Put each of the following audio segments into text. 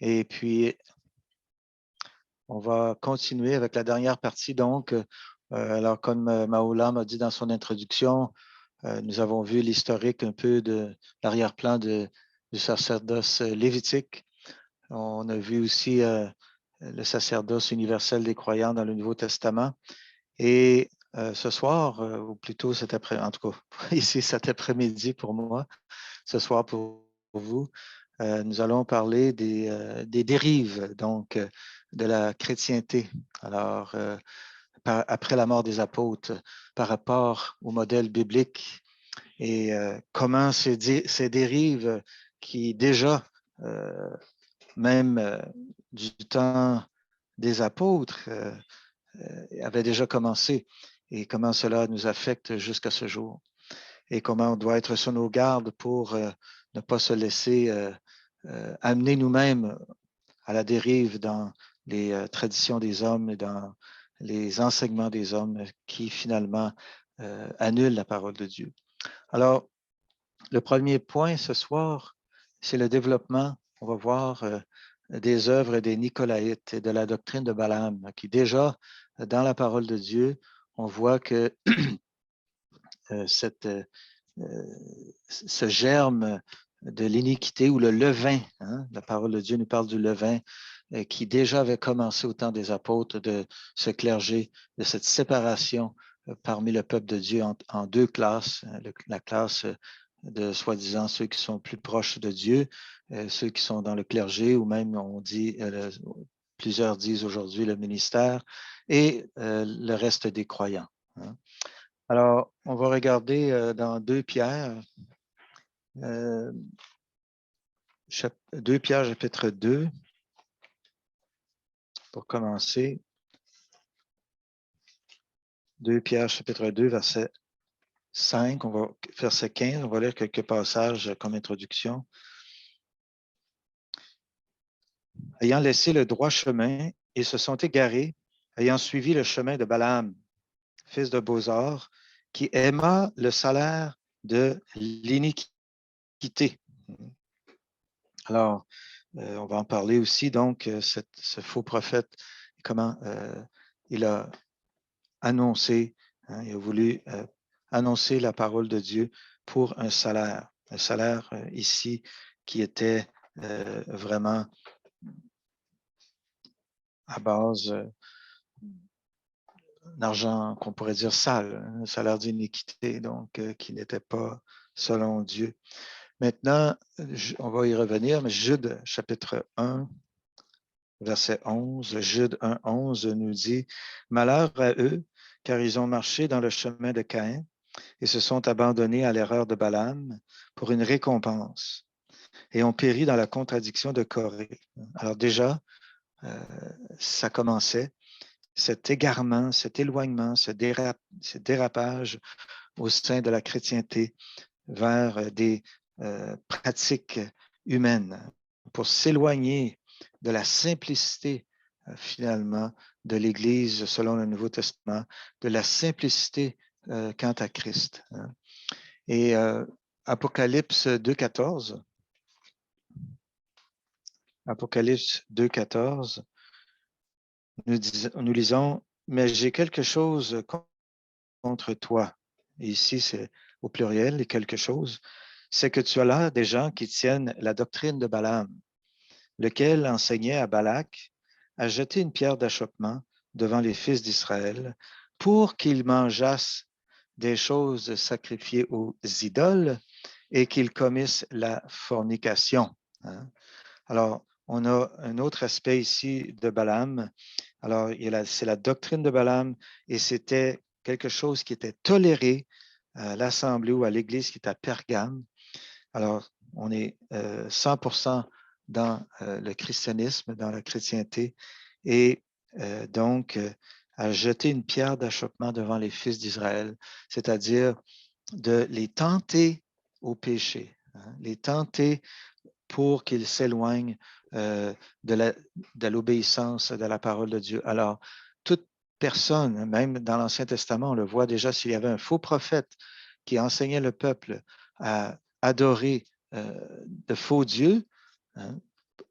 Et puis, on va continuer avec la dernière partie. Donc, alors comme Maoula m'a dit dans son introduction, nous avons vu l'historique un peu de l'arrière-plan du sacerdoce lévitique. On a vu aussi le sacerdoce universel des croyants dans le Nouveau Testament. Et ce soir, ou plutôt cet après, en tout cas ici cet après-midi pour moi, ce soir pour vous, nous allons parler des dérives donc de la chrétienté. Alors, après la mort des apôtres, par rapport au modèle biblique et comment ces dérives qui déjà, même du temps des apôtres, avaient déjà commencé et comment cela nous affecte jusqu'à ce jour et comment on doit être sur nos gardes pour ne pas se laisser amener nous-mêmes à la dérive dans les traditions des hommes et dans les enseignements des hommes qui finalement annulent la parole de Dieu. Alors, le premier point ce soir, c'est le développement, on va voir, des œuvres des Nicolaïtes et de la doctrine de Balaam, qui déjà, dans la parole de Dieu, on voit que ce germe de l'iniquité ou le levain, hein, la parole de Dieu nous parle du levain, qui déjà avait commencé au temps des apôtres, de ce clergé, de cette séparation parmi le peuple de Dieu en deux classes, la classe de soi-disant ceux qui sont plus proches de Dieu, ceux qui sont dans le clergé, ou même on dit, plusieurs disent aujourd'hui le ministère, et le reste des croyants. Hein. Alors, on va regarder dans 2 Pierre, 2 Pierre chapitre 2, pour commencer. 2 Pierre chapitre 2, verset 5, verset 15, on va lire quelques passages comme introduction. Ayant laissé le droit chemin, ils se sont égarés, ayant suivi le chemin de Balaam, fils de Bosor, qui aima le salaire de l'iniquité. Alors, on va en parler aussi, donc, ce faux prophète, comment il a annoncé, hein, il a voulu annoncer la parole de Dieu pour un salaire ici qui était vraiment à base d'argent qu'on pourrait dire sale, un salaire d'iniquité, donc qui n'était pas selon Dieu. Maintenant, on va y revenir, mais Jude chapitre 1, verset 11, Jude 1, 11 nous dit « Malheur à eux, car ils ont marché dans le chemin de Caïn et se sont abandonnés à l'erreur de Balaam pour une récompense et ont péri dans la contradiction de Corée. » Alors déjà, ça commençait, cet égarement, cet éloignement, ce dérapage au sein de la chrétienté vers des pratiques humaines pour s'éloigner de la simplicité finalement de l'Église selon le Nouveau Testament, de la simplicité quant à Christ. Hein. Et Apocalypse 2.14, Apocalypse 2.14, nous lisons « Mais j'ai quelque chose contre toi ». Et ici, c'est au pluriel, et quelque chose, c'est que tu as là des gens qui tiennent la doctrine de Balaam, lequel enseignait à Balak à jeter une pierre d'achoppement devant les fils d'Israël pour qu'ils mangeassent des choses sacrifiées aux idoles et qu'ils commissent la fornication. Hein? Alors, on a un autre aspect ici de Balaam. Alors, c'est la doctrine de Balaam et c'était quelque chose qui était toléré à l'Assemblée ou à l'Église qui est à Pergame. Alors, on est 100% dans le christianisme, dans la chrétienté, et donc à jeter une pierre d'achoppement devant les fils d'Israël, c'est-à-dire de les tenter au péché, hein, les tenter pour qu'ils s'éloignent de l'obéissance de la parole de Dieu. Alors, toute personne, même dans l'Ancien Testament, on le voit déjà, s'il y avait un faux prophète qui enseignait le peuple à adorer de faux dieux, hein,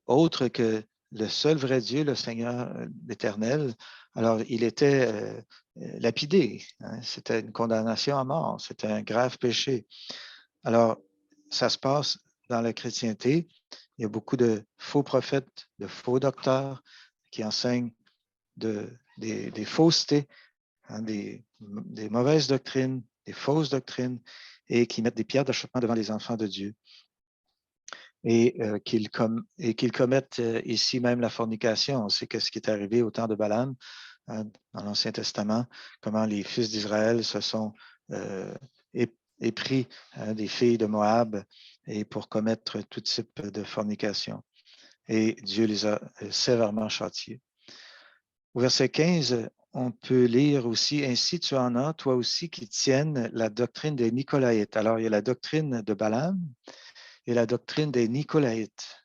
autre que le seul vrai Dieu, le Seigneur l'Éternel. Alors, il était lapidé. Hein? C'était une condamnation à mort. C'était un grave péché. Alors, ça se passe dans la chrétienté. Il y a beaucoup de faux prophètes, de faux docteurs qui enseignent des faussetés, hein, des mauvaises doctrines, des fausses doctrines, et qui mettent des pierres d'achoppement devant les enfants de Dieu. Et qu'ils commettent ici même la fornication. On sait que ce qui est arrivé au temps de Balaam, hein, dans l'Ancien Testament, comment les fils d'Israël se sont épris des filles de Moab et pour commettre tout type de fornication. Et Dieu les a sévèrement châtiés. Au verset 15, on peut lire aussi, ainsi tu en as, toi aussi, qui tiennent la doctrine des Nicolaïtes. Alors, il y a la doctrine de Balaam et la doctrine des Nicolaïtes,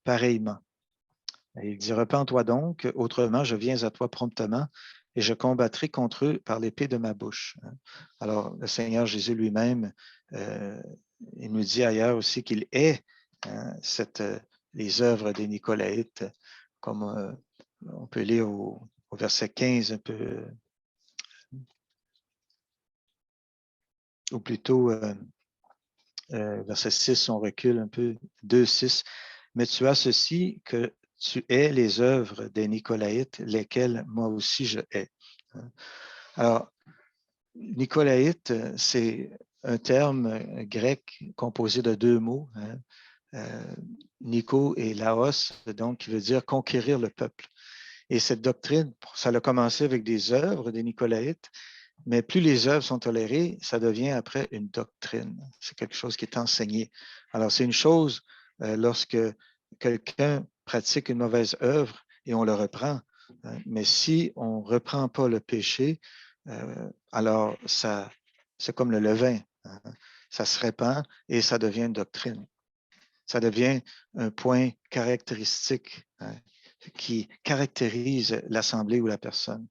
pareillement. Et il dit, repens-toi donc, autrement je viens à toi promptement et je combattrai contre eux par l'épée de ma bouche. Alors, le Seigneur Jésus lui-même, il nous dit ailleurs aussi qu'il est les œuvres des Nicolaïtes, comme on peut lire au verset 15 un peu, ou plutôt verset 6, on recule un peu, 2, 6. Mais tu as ceci, que tu hais les œuvres des Nicolaïtes, lesquelles moi aussi je hais. Alors, Nicolaïte, c'est un terme grec composé de deux mots, hein, Nico et Laos, donc qui veut dire conquérir le peuple. Et cette doctrine, ça a commencé avec des œuvres des Nicolaïtes, mais plus les œuvres sont tolérées, ça devient après une doctrine. C'est quelque chose qui est enseigné. Alors, c'est une chose lorsque quelqu'un pratique une mauvaise œuvre et on le reprend. Mais si on ne reprend pas le péché, alors c'est comme le levain. Hein? Ça se répand et ça devient une doctrine. Ça devient un point caractéristique qui caractérise l'assemblée ou la personne.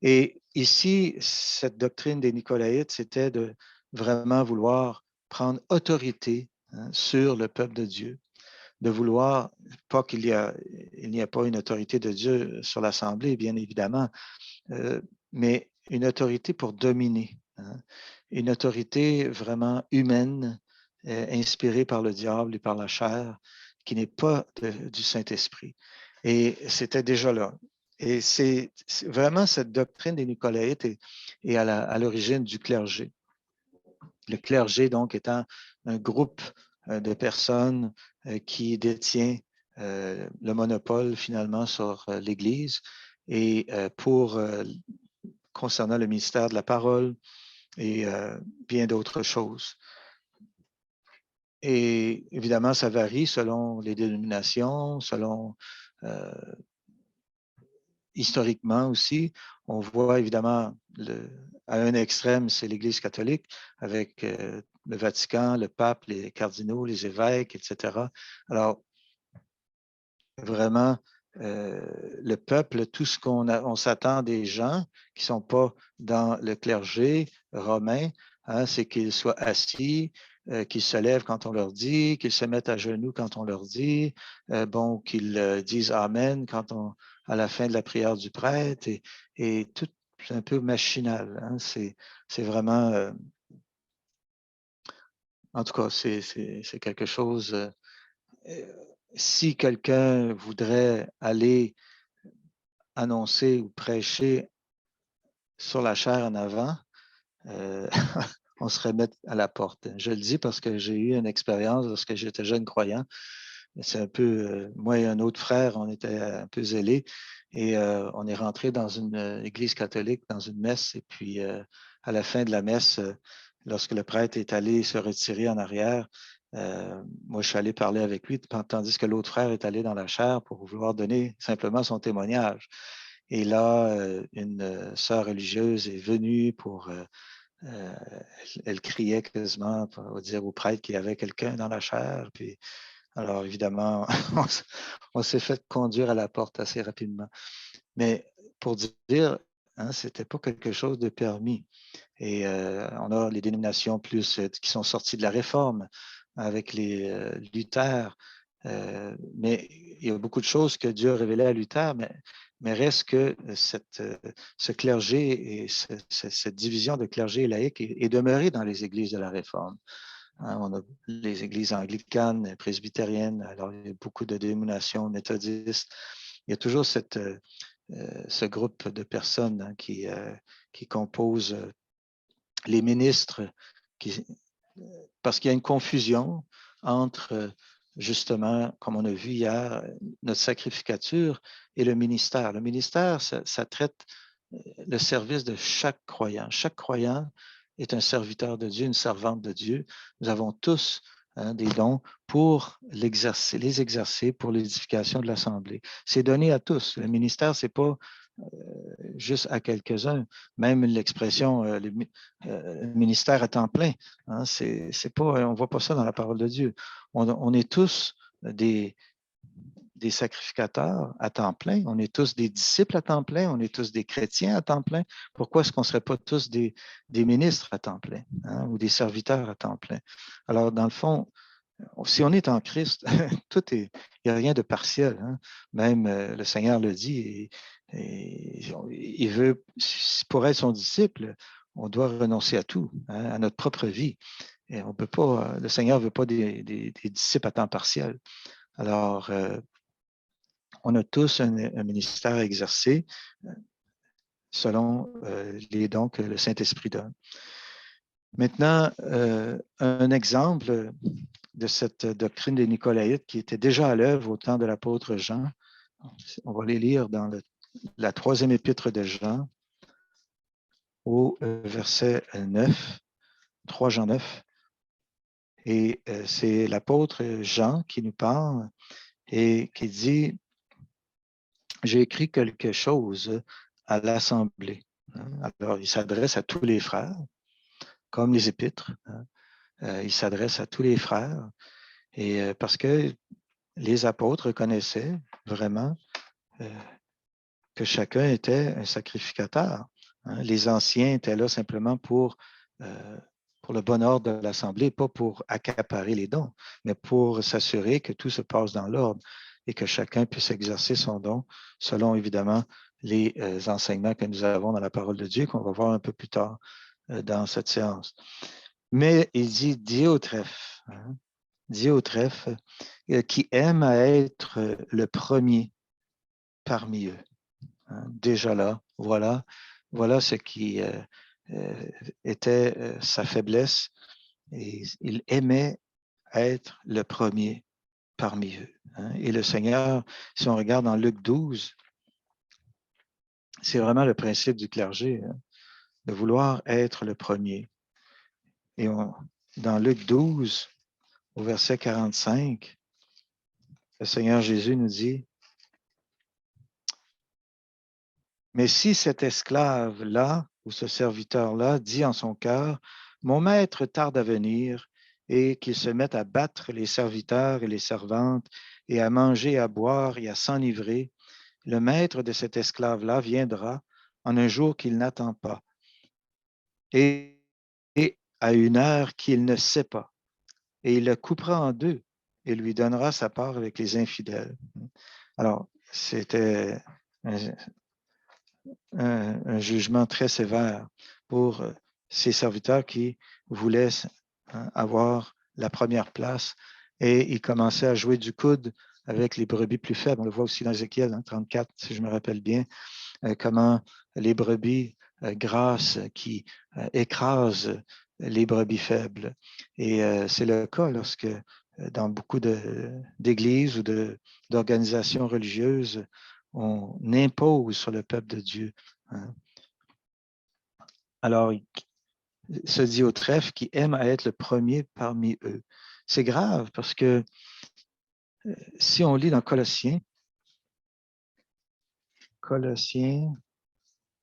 Et ici, cette doctrine des Nicolaïtes, c'était de vraiment vouloir prendre autorité sur le peuple de Dieu, de vouloir, pas qu'il n'y a pas une autorité de Dieu sur l'Assemblée, bien évidemment, mais une autorité pour dominer, hein, une autorité vraiment humaine, inspirée par le diable et par la chair, qui n'est pas du Saint-Esprit. Et c'était déjà là. Et c'est vraiment cette doctrine des Nicolaïtes est à l'origine du clergé. Le clergé, donc, étant un groupe de personnes qui détient le monopole, finalement, sur l'Église et concernant le ministère de la parole et bien d'autres choses. Et évidemment, ça varie selon les dénominations, selon historiquement aussi. On voit évidemment à un extrême, c'est l'Église catholique avec le Vatican, le pape, les cardinaux, les évêques, etc. Alors, vraiment, le peuple, tout ce on s'attend des gens qui ne sont pas dans le clergé romain, hein, c'est qu'ils soient assis, qu'ils se lèvent quand on leur dit, qu'ils se mettent à genoux quand on leur dit, bon, qu'ils disent Amen à la fin de la prière du prêtre, et tout un peu machinal. Hein, c'est vraiment, en tout cas, c'est quelque chose. Si quelqu'un voudrait aller annoncer ou prêcher sur la chair en avant, on se remet à la porte. Je le dis parce que j'ai eu une expérience lorsque j'étais jeune croyant. C'est un peu, moi et un autre frère, on était un peu zélés et on est rentré dans une église catholique, dans une messe, et puis à la fin de la messe, lorsque le prêtre est allé se retirer en arrière, moi je suis allé parler avec lui, tandis que l'autre frère est allé dans la chaire pour vouloir donner simplement son témoignage. Et là, une sœur religieuse est venue pour elle criait quasiment pour dire au prêtre qu'il y avait quelqu'un dans la chaire. Puis, alors, évidemment, on s'est fait conduire à la porte assez rapidement. Mais pour dire, hein, c'était pas quelque chose de permis. Et on a les dénominations plus qui sont sorties de la Réforme avec les Luther, Mais il y a beaucoup de choses que Dieu a révélées à Luther, mais reste que ce clergé et cette division de clergé et laïque est demeurée dans les églises de la Réforme. Hein, on a les églises anglicanes, presbytériennes, alors il y a beaucoup de dénominations méthodistes. Il y a toujours ce groupe de personnes hein, qui composent les ministres, parce qu'il y a une confusion entre, justement, comme on a vu hier, notre sacrificature et le ministère. Le ministère, ça traite le service de chaque croyant. Chaque croyant est un serviteur de Dieu, une servante de Dieu. Nous avons tous hein, des dons pour les exercer pour l'édification de l'Assemblée. C'est donné à tous. Le ministère, c'est pas juste à quelques-uns. Même l'expression ministère à temps plein, hein, c'est pas, on ne voit pas ça dans la parole de Dieu. On est tous des sacrificateurs à temps plein, on est tous des disciples à temps plein, on est tous des chrétiens à temps plein. Pourquoi est-ce qu'on ne serait pas tous des ministres à temps plein hein, ou des serviteurs à temps plein? Alors, dans le fond, si on est en Christ, il n'y a rien de partiel. Hein. Même le Seigneur le dit, il veut, pour être son disciple, on doit renoncer à tout, hein, à notre propre vie. Et on peut pas, le Seigneur ne veut pas des disciples à temps partiel. Alors, on a tous un ministère à exercer selon les dons que le Saint-Esprit donne. Maintenant, un exemple de cette doctrine des Nicolaïtes qui était déjà à l'œuvre au temps de l'apôtre Jean. On va les lire dans la troisième épître de Jean, au verset 9, 3 Jean 9. Et c'est l'apôtre Jean qui nous parle et qui dit « J'ai écrit quelque chose à l'Assemblée. » Alors, il s'adresse à tous les frères, comme les épîtres. Il s'adresse à tous les frères. Et parce que les apôtres reconnaissaient vraiment que chacun était un sacrificateur. Hein. Les anciens étaient là simplement pour le bonheur de l'Assemblée, pas pour accaparer les dons, mais pour s'assurer que tout se passe dans l'ordre et que chacun puisse exercer son don selon, évidemment, les enseignements que nous avons dans la parole de Dieu, qu'on va voir un peu plus tard dans cette séance. Mais il dit Diotrephe, hein, Diotrephe, qui aime à être le premier parmi eux. Hein, déjà là, voilà ce qui était sa faiblesse. Et il aimait être le premier parmi eux. Hein. Et le Seigneur, si on regarde dans Luc 12, c'est vraiment le principe du clergé, hein, de vouloir être le premier. Et dans Luc 12, au verset 45, le Seigneur Jésus nous dit, « Mais si cet esclave-là, ou ce serviteur-là, dit en son cœur, « Mon maître tarde à venir », et qu'il se mette à battre les serviteurs et les servantes, et à manger, et à boire, et à s'enivrer, le maître de cet esclave-là viendra en un jour qu'il n'attend pas, et à une heure qu'il ne sait pas, et il le coupera en deux, et lui donnera sa part avec les infidèles. » Alors, c'était un jugement très sévère pour ces serviteurs qui voulaient avoir la première place et ils commençaient à jouer du coude avec les brebis plus faibles. On le voit aussi dans Ézéchiel 34, si je me rappelle bien, comment les brebis grasses qui écrasent les brebis faibles. Et c'est le cas lorsque dans beaucoup d'églises ou d'organisations religieuses, on impose sur le peuple de Dieu. Hein. Alors, se dit au trèfle qui aime à être le premier parmi eux. C'est grave parce que si on lit dans Colossiens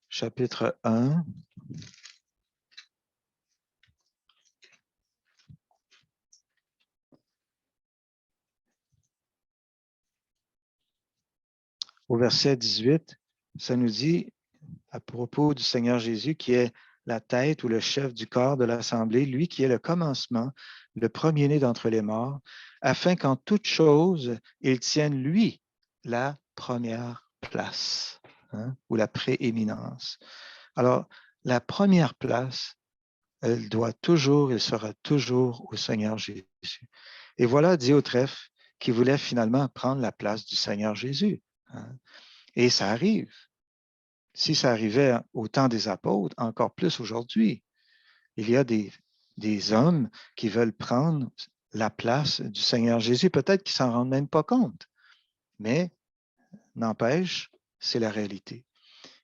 chapitre 1, au verset 18, ça nous dit à propos du Seigneur Jésus qui est la tête ou le chef du corps de l'Assemblée, lui qui est le commencement, le premier-né d'entre les morts, afin qu'en toute chose, il tienne, lui, la première place, hein, ou la prééminence. Alors, la première place, elle sera toujours au Seigneur Jésus. Et voilà Diotrephe qui voulait finalement prendre la place du Seigneur Jésus. Hein. Et ça arrive. Si ça arrivait au temps des apôtres, encore plus aujourd'hui, il y a des hommes qui veulent prendre la place du Seigneur Jésus. Peut-être qu'ils ne s'en rendent même pas compte, mais n'empêche, c'est la réalité.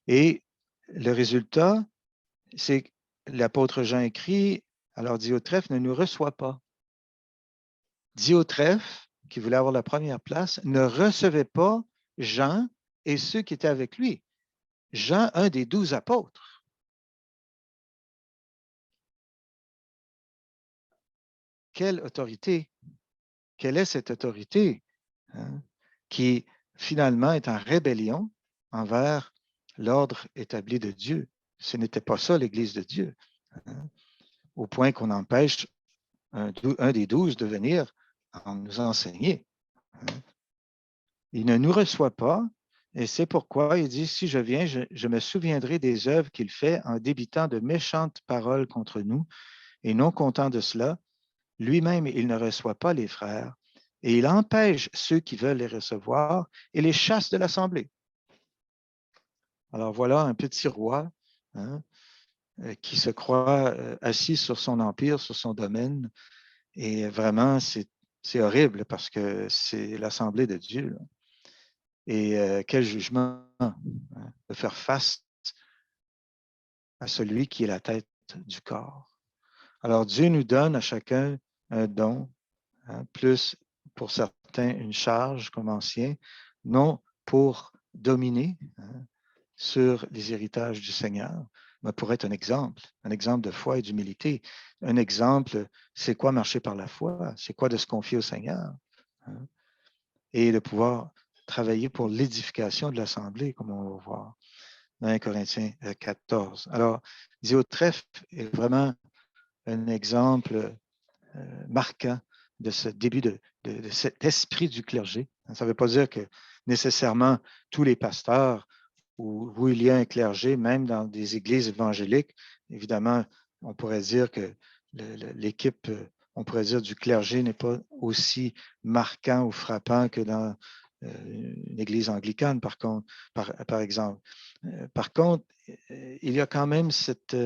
Et le résultat, c'est que l'apôtre Jean écrit, alors Diotrephe ne nous reçoit pas. Diotrephe, qui voulait avoir la première place, ne recevait pas Jean et ceux qui étaient avec lui. Jean, un des 12 apôtres. Quelle autorité! Quelle est cette autorité, hein, qui finalement est en rébellion envers l'ordre établi de Dieu? Ce n'était pas ça l'Église de Dieu, hein, au point qu'on empêche un des 12 de venir nous enseigner. Hein. Il ne nous reçoit pas, et c'est pourquoi il dit, si je viens, je me souviendrai des œuvres qu'il fait en débitant de méchantes paroles contre nous, et non content de cela, lui-même, il ne reçoit pas les frères, et il empêche ceux qui veulent les recevoir et les chasse de l'Assemblée. Alors voilà un petit roi, hein, qui se croit assis sur son empire, sur son domaine, et vraiment, c'est horrible parce que c'est l'Assemblée de Dieu. Là. Et quel jugement, hein, de faire face à celui qui est la tête du corps. Alors Dieu nous donne à chacun un don, hein, plus pour certains une charge comme ancien, non pour dominer, hein, sur les héritages du Seigneur, mais pour être un exemple de foi et d'humilité. Un exemple, c'est quoi marcher par la foi? C'est quoi de se confier au Seigneur? Hein, et de pouvoir travailler pour l'édification de l'Assemblée, comme on va voir dans 1 Corinthiens 14. Alors, Diotrephe est vraiment un exemple marquant de ce début de cet esprit du clergé. Ça ne veut pas dire que nécessairement tous les pasteurs où il y a un clergé, même dans des églises évangéliques, évidemment, on pourrait dire que l'équipe, on pourrait dire, du clergé n'est pas aussi marquant ou frappant que dans une église anglicane, par exemple. Par contre, il y a quand même cette...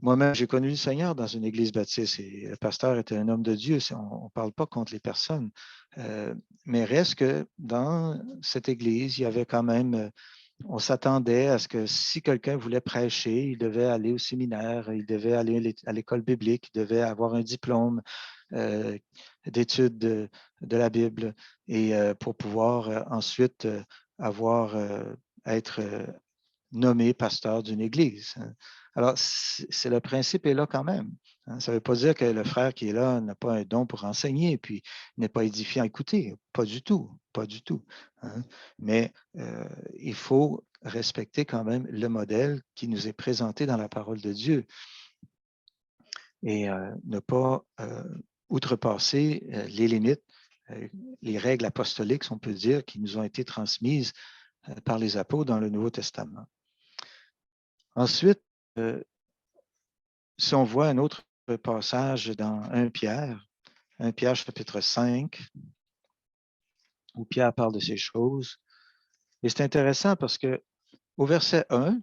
Moi-même, j'ai connu le Seigneur dans une église baptiste et le pasteur était un homme de Dieu. On ne parle pas contre les personnes. Mais reste que dans cette église, il y avait quand même, on s'attendait à ce que si quelqu'un voulait prêcher, il devait aller au séminaire, il devait aller à l'école biblique, il devait avoir un diplôme d'études de la Bible et pour pouvoir ensuite être nommé pasteur d'une église. Hein. Alors, c'est le principe est là quand même. Hein. Ça ne veut pas dire que le frère qui est là n'a pas un don pour enseigner, puis n'est pas édifiant à écouter. Pas du tout, pas du tout. Hein. Mais il faut respecter quand même le modèle qui nous est présenté dans la parole de Dieu et ne pas outrepasser les limites, les règles apostoliques, si on peut dire, qui nous ont été transmises par les apôtres dans le Nouveau Testament. Ensuite, si on voit un autre passage dans 1 Pierre chapitre 5, où Pierre parle de ces choses, et c'est intéressant parce que au verset 1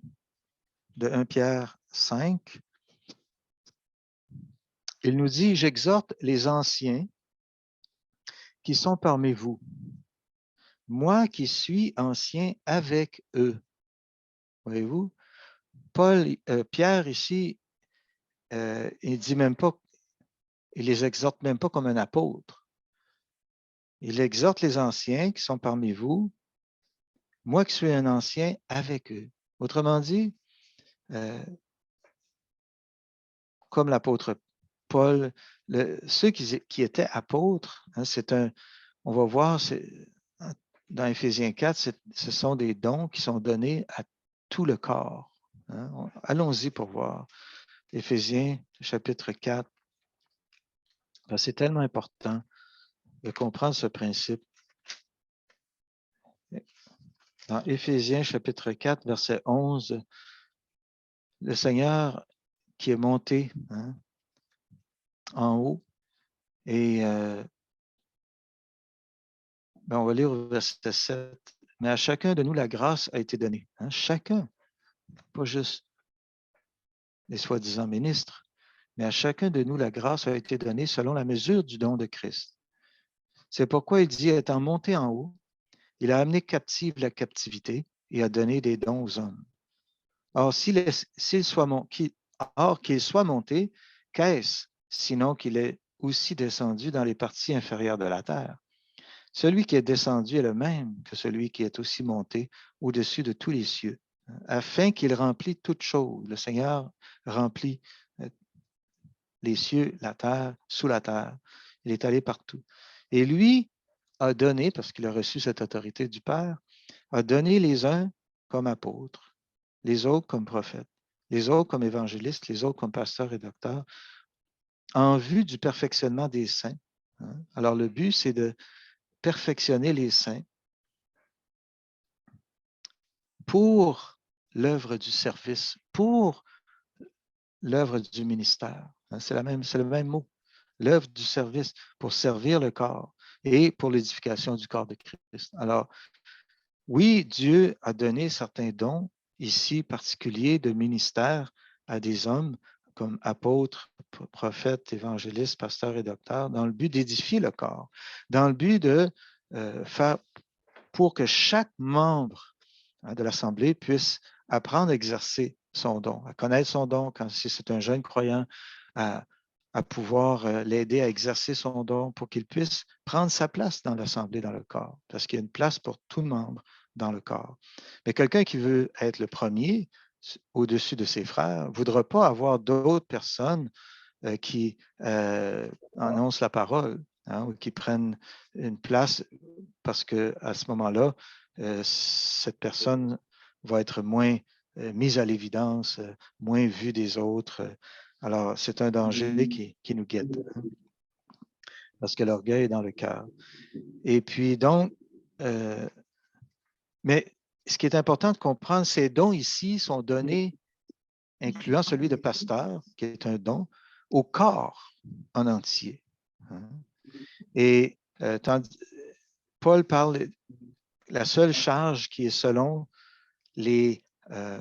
de 1 Pierre 5, il nous dit, j'exhorte les anciens qui sont parmi vous, moi qui suis ancien avec eux. Voyez-vous, Pierre ici, il dit même pas, il les exhorte même pas comme un apôtre. Il exhorte les anciens qui sont parmi vous, moi qui suis un ancien avec eux. Autrement dit, comme l'apôtre Paul, ceux qui étaient apôtres, hein, on va voir dans Éphésiens 4, ce sont des dons qui sont donnés à tout le corps. Hein. Allons-y pour voir. Éphésiens chapitre 4, c'est tellement important de comprendre ce principe. Dans Éphésiens chapitre 4, verset 11, le Seigneur qui est monté en haut, et on va lire au verset 7. Mais à chacun de nous, la grâce a été donnée. Chacun, pas juste les soi-disant ministres, mais à chacun de nous, la grâce a été donnée selon la mesure du don de Christ. C'est pourquoi il dit, étant monté en haut, il a amené captive la captivité et a donné des dons aux hommes. Or, qu'il soit monté, qu'est-ce sinon qu'il est aussi descendu dans les parties inférieures de la terre? Celui qui est descendu est le même que celui qui est aussi monté au-dessus de tous les cieux, afin qu'il remplisse toutes choses. Le Seigneur remplit les cieux, la terre, sous la terre. Il est allé partout. Et lui a donné, parce qu'il a reçu cette autorité du Père, a donné les uns comme apôtres, les autres comme prophètes, les autres comme évangélistes, les autres comme pasteurs et docteurs, en vue du perfectionnement des saints. Alors, le but, c'est de perfectionner les saints pour l'œuvre du service, pour l'œuvre du ministère. C'est le même mot. L'œuvre du service pour servir le corps et pour l'édification du corps de Christ. Alors, oui, Dieu a donné certains dons ici particuliers de ministère à des hommes comme apôtres, prophètes, évangélistes, pasteurs et docteurs, dans le but d'édifier le corps, dans le but de faire pour que chaque membre de l'Assemblée puisse apprendre à exercer son don, à connaître son don, quand si c'est un jeune croyant, à pouvoir l'aider à exercer son don pour qu'il puisse prendre sa place dans l'Assemblée, dans le corps, parce qu'il y a une place pour tout membre dans le corps. Mais quelqu'un qui veut être le premier au-dessus de ses frères ne voudra pas avoir d'autres personnes qui annoncent la parole, ou qui prennent une place parce qu'à ce moment-là, cette personne va être moins mise à l'évidence, moins vue des autres. Alors, c'est un danger qui nous guette, parce que l'orgueil est dans le cœur. Et puis donc, mais ce qui est important de comprendre, ces dons ici sont donnés, incluant celui de pasteur, qui est un don, au corps en entier. Et Paul parle, la seule charge qui est selon la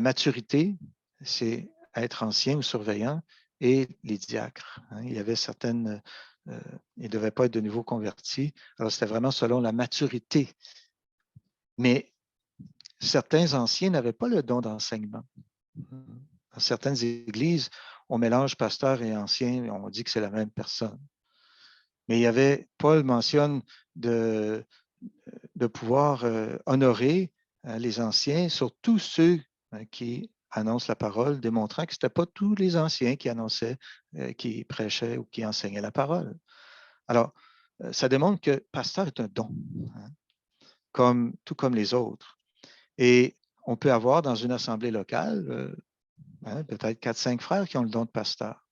maturité, c'est être ancien ou surveillant, et les diacres. Il y avait certaines, ils ne devaient pas être de nouveau convertis. Alors, c'était vraiment selon la maturité. Mais certains anciens n'avaient pas le don d'enseignement. Dans certaines églises, on mélange pasteur et ancien, on dit que c'est la même personne. Mais il y avait, Paul mentionne de pouvoir honorer les anciens, surtout ceux qui annoncent la parole, démontrant que ce n'était pas tous les anciens qui annonçaient, qui prêchaient ou qui enseignaient la parole. Alors, ça démontre que pasteur est un don, tout comme les autres. Et on peut avoir dans une assemblée locale peut-être 4-5 frères qui ont le don de pasteur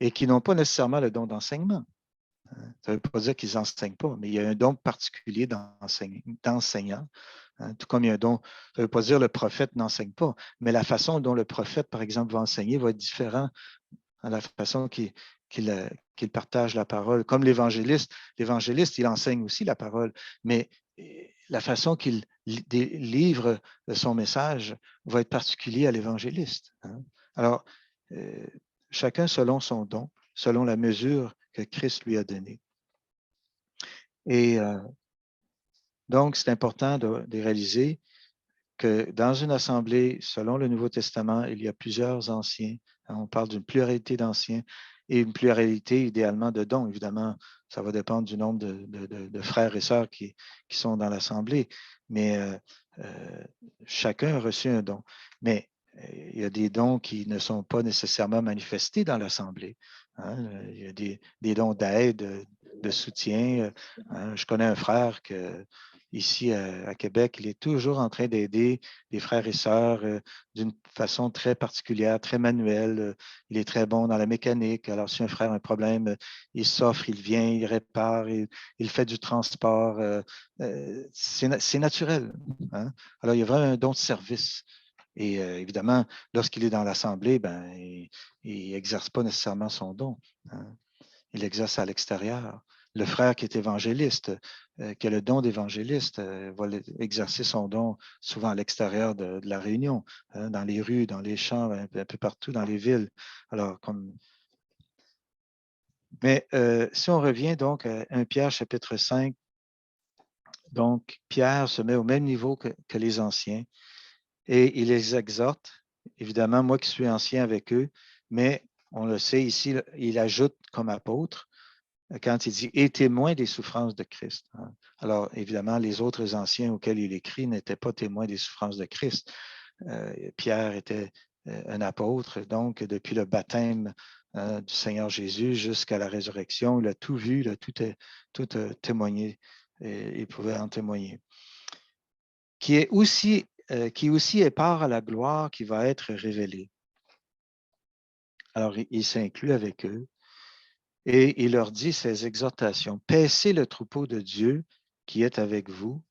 et qui n'ont pas nécessairement le don d'enseignement. Ça ne veut pas dire qu'ils n'enseignent pas, mais il y a un don particulier d'enseignant. Tout comme il y a un don, ça ne veut pas dire que le prophète n'enseigne pas, mais la façon dont le prophète, par exemple, va enseigner va être différente à la façon qu'il partage la parole. Comme l'évangéliste, il enseigne aussi la parole, mais la façon qu'il livre son message va être particulière à l'évangéliste. Alors, chacun selon son don, selon la mesure que Christ lui a donnée. Et donc, c'est important de réaliser que dans une assemblée, selon le Nouveau Testament, il y a plusieurs anciens. On parle d'une pluralité d'anciens et une pluralité idéalement de dons. Évidemment, ça va dépendre du nombre de frères et sœurs qui sont dans l'assemblée. Mais chacun a reçu un don. Mais il y a des dons qui ne sont pas nécessairement manifestés dans l'assemblée. Il y a des dons d'aide, de soutien. Je connais un frère que ici à Québec, il est toujours en train d'aider les frères et sœurs d'une façon très particulière, très manuelle. Il est très bon dans la mécanique. Alors, si un frère a un problème, il s'offre, il vient, il répare, il fait du transport. C'est naturel. Hein? Alors, il y a vraiment un don de service. Et évidemment, lorsqu'il est dans l'Assemblée, ben, il n'exerce pas nécessairement son don. Hein? Il exerce à l'extérieur. Le frère qui est évangéliste, qui a le don d'évangéliste, va exercer son don souvent à l'extérieur de la réunion, hein, dans les rues, dans les champs, un peu partout dans les villes. Alors, Mais si on revient donc à 1 Pierre chapitre 5, donc Pierre se met au même niveau que les anciens et il les exhorte. Évidemment, moi qui suis ancien avec eux, mais on le sait ici, il ajoute comme apôtre quand il dit « et témoin des souffrances de Christ hein. ». Alors, évidemment, les autres anciens auxquels il écrit n'étaient pas témoins des souffrances de Christ. Pierre était un apôtre, donc depuis le baptême du Seigneur Jésus jusqu'à la résurrection, il a tout vu, il a tout témoigné et il pouvait en témoigner. Qui aussi est part à la gloire qui va être révélée. Alors, il s'inclut avec eux. Et il leur dit ces exhortations. Paissez le troupeau de Dieu qui est avec vous,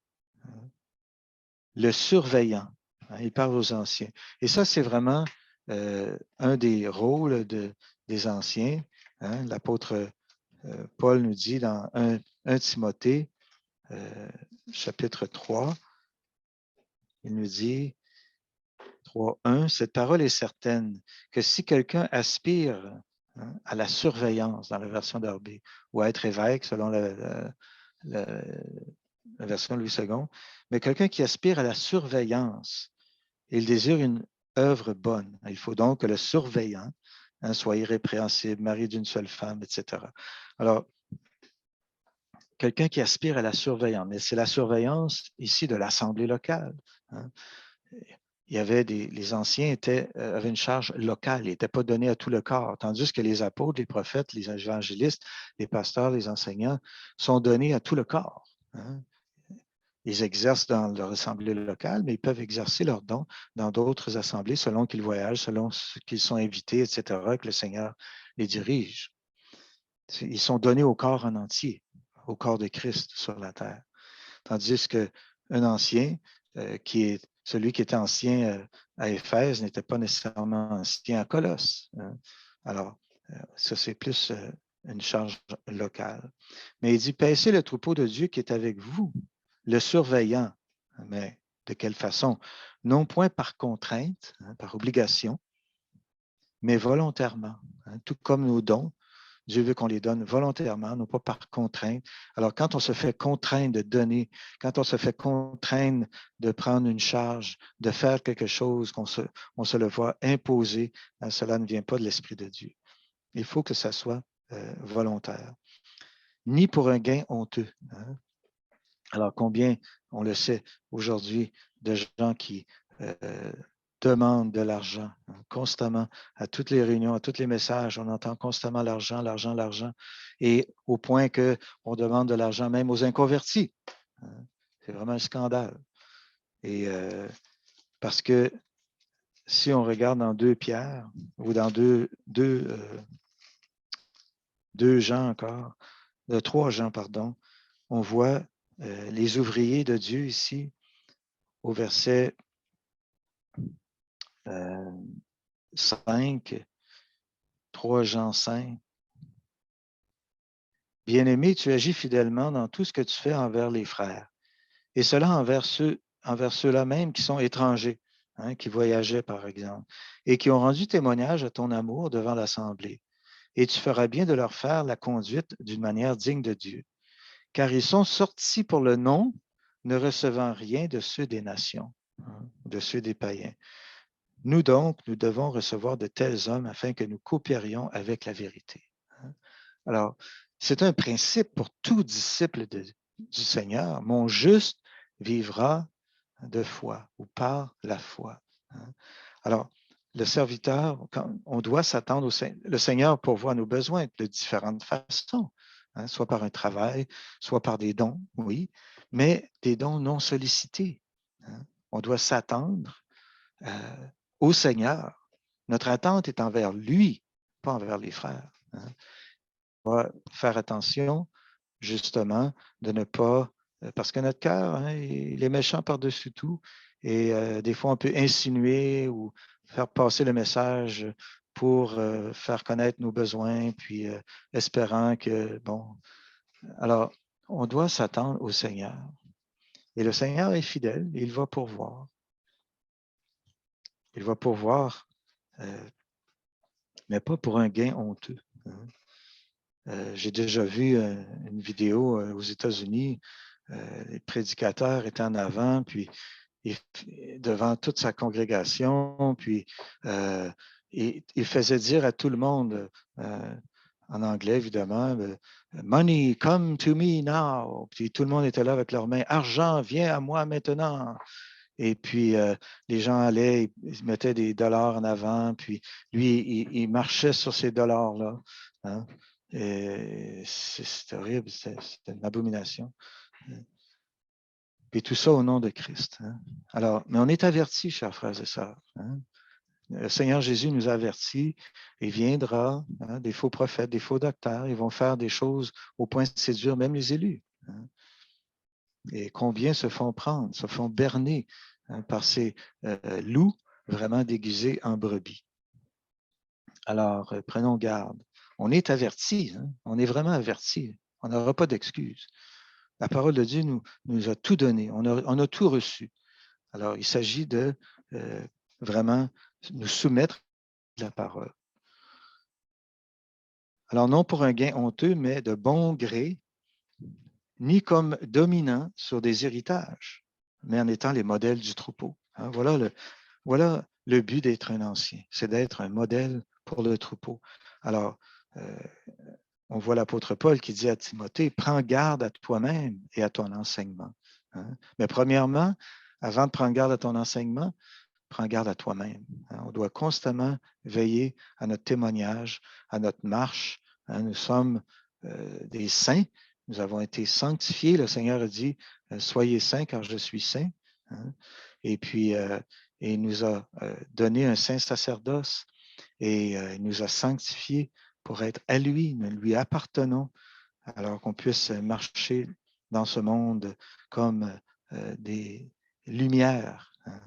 le surveillant. Il parle aux anciens. Et ça, c'est vraiment un des rôles des anciens. Hein. L'apôtre Paul nous dit dans 1 Timothée, chapitre 3, il nous dit 3.1, cette parole est certaine que si quelqu'un aspire à la surveillance dans la version d'Arb ou à être évêque selon la version Louis II, mais quelqu'un qui aspire à la surveillance, il désire une œuvre bonne. Il faut donc que le surveillant soit irrépréhensible, mari d'une seule femme, etc. Alors, quelqu'un qui aspire à la surveillance, mais c'est la surveillance ici de l'Assemblée locale. Hein. Il y avait les anciens avaient une charge locale, ils n'étaient pas donnés à tout le corps, tandis que les apôtres, les prophètes, les évangélistes, les pasteurs, les enseignants sont donnés à tout le corps. Hein. Ils exercent dans leur assemblée locale, mais ils peuvent exercer leurs dons dans d'autres assemblées selon qu'ils voyagent, selon qu'ils sont invités, etc., que le Seigneur les dirige. Ils sont donnés au corps en entier, au corps de Christ sur la terre. Tandis qu'un ancien, qui est celui qui était ancien à Éphèse, n'était pas nécessairement ancien à Colosse. Hein. Alors, ça, c'est plus une charge locale. Mais il dit, paissez le troupeau de Dieu qui est avec vous, le surveillant. Mais de quelle façon? Non point par contrainte, hein, par obligation, mais volontairement. Hein, tout comme nos dons, Dieu veut qu'on les donne volontairement, non pas par contrainte. Alors, quand on se fait contraindre de donner, quand on se fait contraindre de prendre une charge, de faire quelque chose, on se le voit imposer, hein, cela ne vient pas de l'Esprit de Dieu. Il faut que ça soit volontaire. Ni pour un gain honteux. Hein. Alors, combien, on le sait aujourd'hui, de gens qui demandent de l'argent hein, constamment à toutes les réunions, à tous les messages, on entend constamment l'argent, l'argent, l'argent, et au point qu'on demande de l'argent même aux inconvertis. Hein. C'est vraiment un scandale. Et parce que si on regarde dans 2 Pierre ou dans 2 Jean encore, 3 Jean, pardon, on voit les ouvriers de Dieu ici au verset 5, 3 Jean 5. Bien-aimé, tu agis fidèlement dans tout ce que tu fais envers les frères, et cela envers ceux-là même qui sont étrangers, hein, qui voyageaient par exemple, et qui ont rendu témoignage à ton amour devant l'Assemblée. Et tu feras bien de leur faire la conduite d'une manière digne de Dieu, car ils sont sortis pour le nom, ne recevant rien de ceux des nations, hein, de ceux des païens. Nous donc, nous devons recevoir de tels hommes afin que nous coopérions avec la vérité. Hein. Alors, c'est un principe pour tout disciple du Seigneur. Mon juste vivra de foi ou par la foi. Hein. Alors, le serviteur, on doit s'attendre le Seigneur pourvoit nos besoins de différentes façons. hein, soit par un travail, soit par des dons, oui, mais des dons non sollicités. Hein. On doit s'attendre au Seigneur. Notre attente est envers lui, pas envers les frères. Hein. On doit faire attention, justement, de ne pas, parce que notre cœur, hein, il est méchant par-dessus tout, et des fois, on peut insinuer ou faire passer le message pour faire connaître nos besoins, puis espérant que, bon, alors, on doit s'attendre au Seigneur. Et le Seigneur est fidèle, il va pourvoir. Il va pourvoir, mais pas pour un gain honteux. Hein. J'ai déjà vu une vidéo aux États-Unis, les prédicateurs étaient en avant, puis devant toute sa congrégation, puis il faisait dire à tout le monde, en anglais évidemment, Money, come to me now. Puis tout le monde était là avec leurs mains, argent, viens à moi maintenant. Et puis les gens allaient, ils mettaient des dollars en avant, puis lui, il marchait sur ces dollars-là. Hein. C'est horrible, c'est une abomination. Et tout ça au nom de Christ. Hein. Alors, mais on est avertis, chers frères et sœurs. Hein. Le Seigneur Jésus nous avertit, il viendra, hein, des faux prophètes, des faux docteurs, ils vont faire des choses au point de séduire même les élus. Hein. Et combien se font prendre, se font berner hein, par ces loups vraiment déguisés en brebis. Alors, prenons garde. On est avertis, hein, on est vraiment avertis. On n'aura pas d'excuses. La parole de Dieu nous a tout donné, on a tout reçu. Alors, il s'agit de vraiment nous soumettre à la parole. Alors, non pour un gain honteux, mais de bon gré, ni comme dominant sur des héritages, mais en étant les modèles du troupeau. Hein, voilà le but d'être un ancien, c'est d'être un modèle pour le troupeau. Alors, on voit l'apôtre Paul qui dit à Timothée, prends garde à toi-même et à ton enseignement. Hein. Mais premièrement, avant de prendre garde à ton enseignement, prends garde à toi-même. Hein. On doit constamment veiller à notre témoignage, à notre marche. Hein. Nous sommes des saints. Nous avons été sanctifiés. Le Seigneur a dit, soyez saints car je suis saint. Hein. Et puis, il nous a donné un saint sacerdoce et il nous a sanctifiés pour être à lui. Nous lui appartenons alors qu'on puisse marcher dans ce monde comme des lumières. Hein.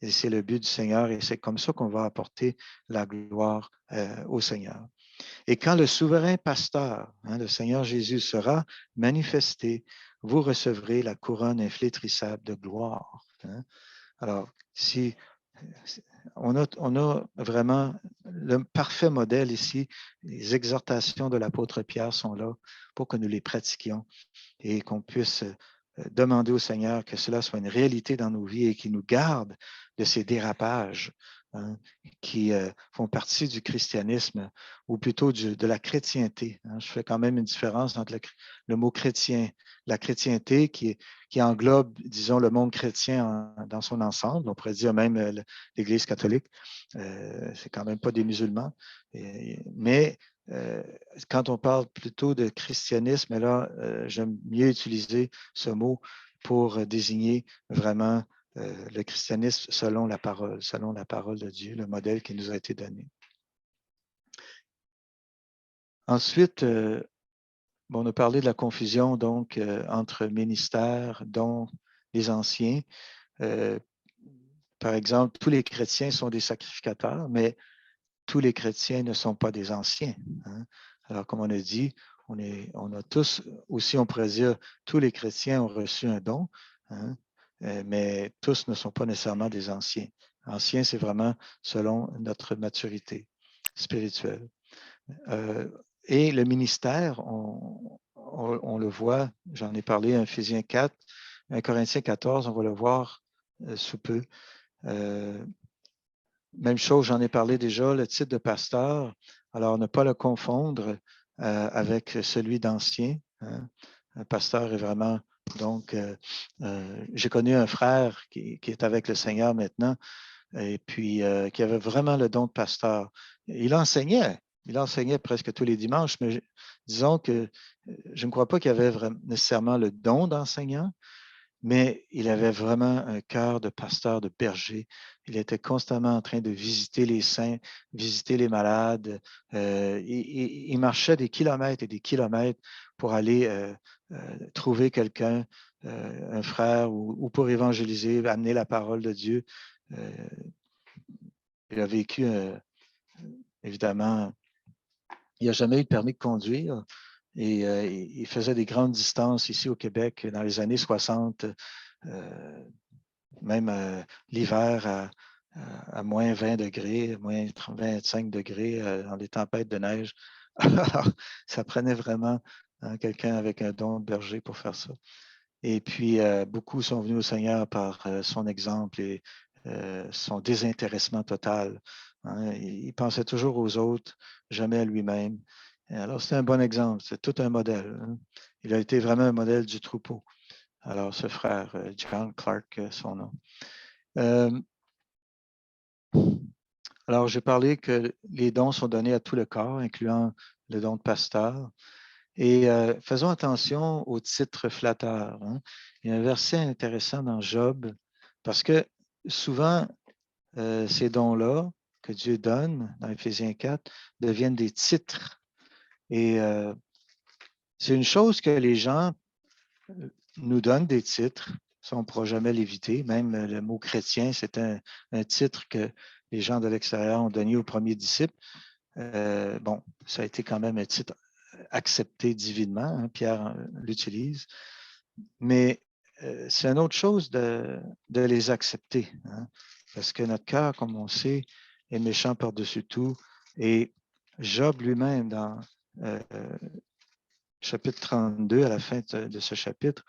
Et c'est le but du Seigneur et c'est comme ça qu'on va apporter la gloire au Seigneur. Et quand le souverain pasteur, hein, le Seigneur Jésus, sera manifesté, vous recevrez la couronne inflétrissable de gloire. Hein. Alors, si on a vraiment le parfait modèle ici, les exhortations de l'apôtre Pierre sont là pour que nous les pratiquions et qu'on puisse demander au Seigneur que cela soit une réalité dans nos vies et qu'il nous garde de ces dérapages hein, qui font partie du christianisme ou plutôt de la chrétienté. Hein. Je fais quand même une différence entre le mot chrétien, la chrétienté qui englobe, disons, le monde chrétien dans son ensemble. On pourrait dire même l'Église catholique. C'est quand même pas des musulmans. Mais quand on parle plutôt de christianisme, là, j'aime mieux utiliser ce mot pour désigner vraiment le christianisme selon la parole de Dieu, le modèle qui nous a été donné. Ensuite, on a parlé de la confusion donc entre ministères, dont les anciens. Par exemple, tous les chrétiens sont des sacrificateurs, mais tous les chrétiens ne sont pas des anciens. Hein. Alors, comme on a dit, on a tous, aussi on pourrait dire, tous les chrétiens ont reçu un don, hein, mais tous ne sont pas nécessairement des anciens. Anciens, c'est vraiment selon notre maturité spirituelle. Et le ministère, on le voit, j'en ai parlé, Ephésiens 4, 1 Corinthiens 14, on va le voir sous peu. Même chose, j'en ai parlé déjà, le titre de pasteur. Alors, ne pas le confondre avec celui d'ancien. Hein. Un pasteur est vraiment, donc, j'ai connu un frère qui est avec le Seigneur maintenant et puis qui avait vraiment le don de pasteur. Il enseignait, il enseignait presque tous les dimanches, mais disons que je ne crois pas qu'il avait nécessairement le don d'enseignant, mais il avait vraiment un cœur de pasteur, de berger. Il était constamment en train de visiter les saints, visiter les malades. Il marchait des kilomètres et des kilomètres pour aller trouver quelqu'un, un frère, ou pour évangéliser, amener la parole de Dieu. Il a vécu, évidemment, il n'a jamais eu de permis de conduire. Et il faisait des grandes distances ici au Québec dans les années 60, même l'hiver à moins 20 degrés, moins 25 degrés dans les tempêtes de neige. Alors, ça prenait vraiment quelqu'un avec un don de berger pour faire ça. Et puis, beaucoup sont venus au Seigneur par son exemple et son désintéressement total. Hein. Il pensait toujours aux autres, jamais à lui-même. Alors, c'est un bon exemple, c'est tout un modèle. Hein. Il a été vraiment un modèle du troupeau. Alors, ce frère, John Clark, son nom. Alors, j'ai parlé que les dons sont donnés à tout le corps, incluant le don de pasteur. Et faisons attention aux titres flatteurs. Hein. Il y a un verset intéressant dans Job, parce que souvent, ces dons-là que Dieu donne dans Éphésiens 4 deviennent des titres. Et c'est une chose que les gens nous donnent des titres. Ça, on ne pourra jamais l'éviter. Même le mot chrétien, c'est un titre que les gens de l'extérieur ont donné aux premiers disciples. Bon, ça a été quand même un titre accepté divinement, hein, Pierre l'utilise, mais c'est une autre chose de les accepter, hein, parce que notre cœur, comme on sait, est méchant par-dessus tout. Et Job lui-même, dans chapitre 32, à la fin de ce chapitre,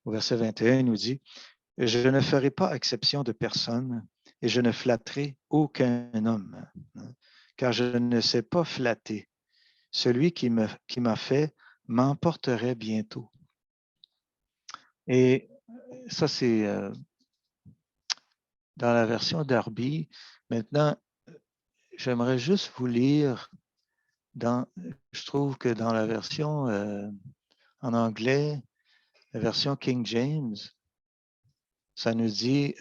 au verset 21, il nous dit « Je ne ferai pas exception de personne et je ne flatterai aucun homme, hein, car je ne sais pas flatter. Celui qui m'a fait m'emporterait bientôt. » Et ça, c'est dans la version Darby. Maintenant, j'aimerais juste vous lire je trouve que dans la version en anglais, la version King James, ça nous dit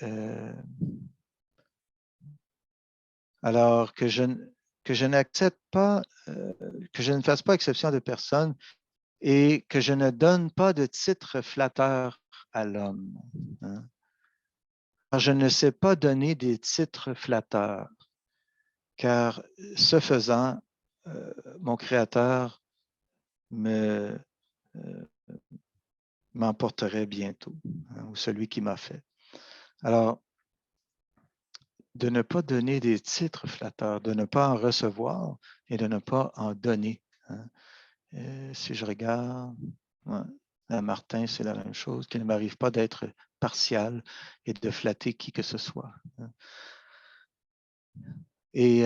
alors que je n'accepte pas, que je ne fasse pas exception de personne et que je ne donne pas de titre flatteur à l'homme. Hein. Je ne sais pas donner des titres flatteurs, car ce faisant, mon Créateur m'emporterait bientôt, hein, ou celui qui m'a fait. Alors, de ne pas donner des titres flatteurs, de ne pas en recevoir et de ne pas en donner. Hein. Si je regarde, ouais, à Martin, c'est la même chose, qu'il ne m'arrive pas d'être partial et de flatter qui que ce soit. Hein. Et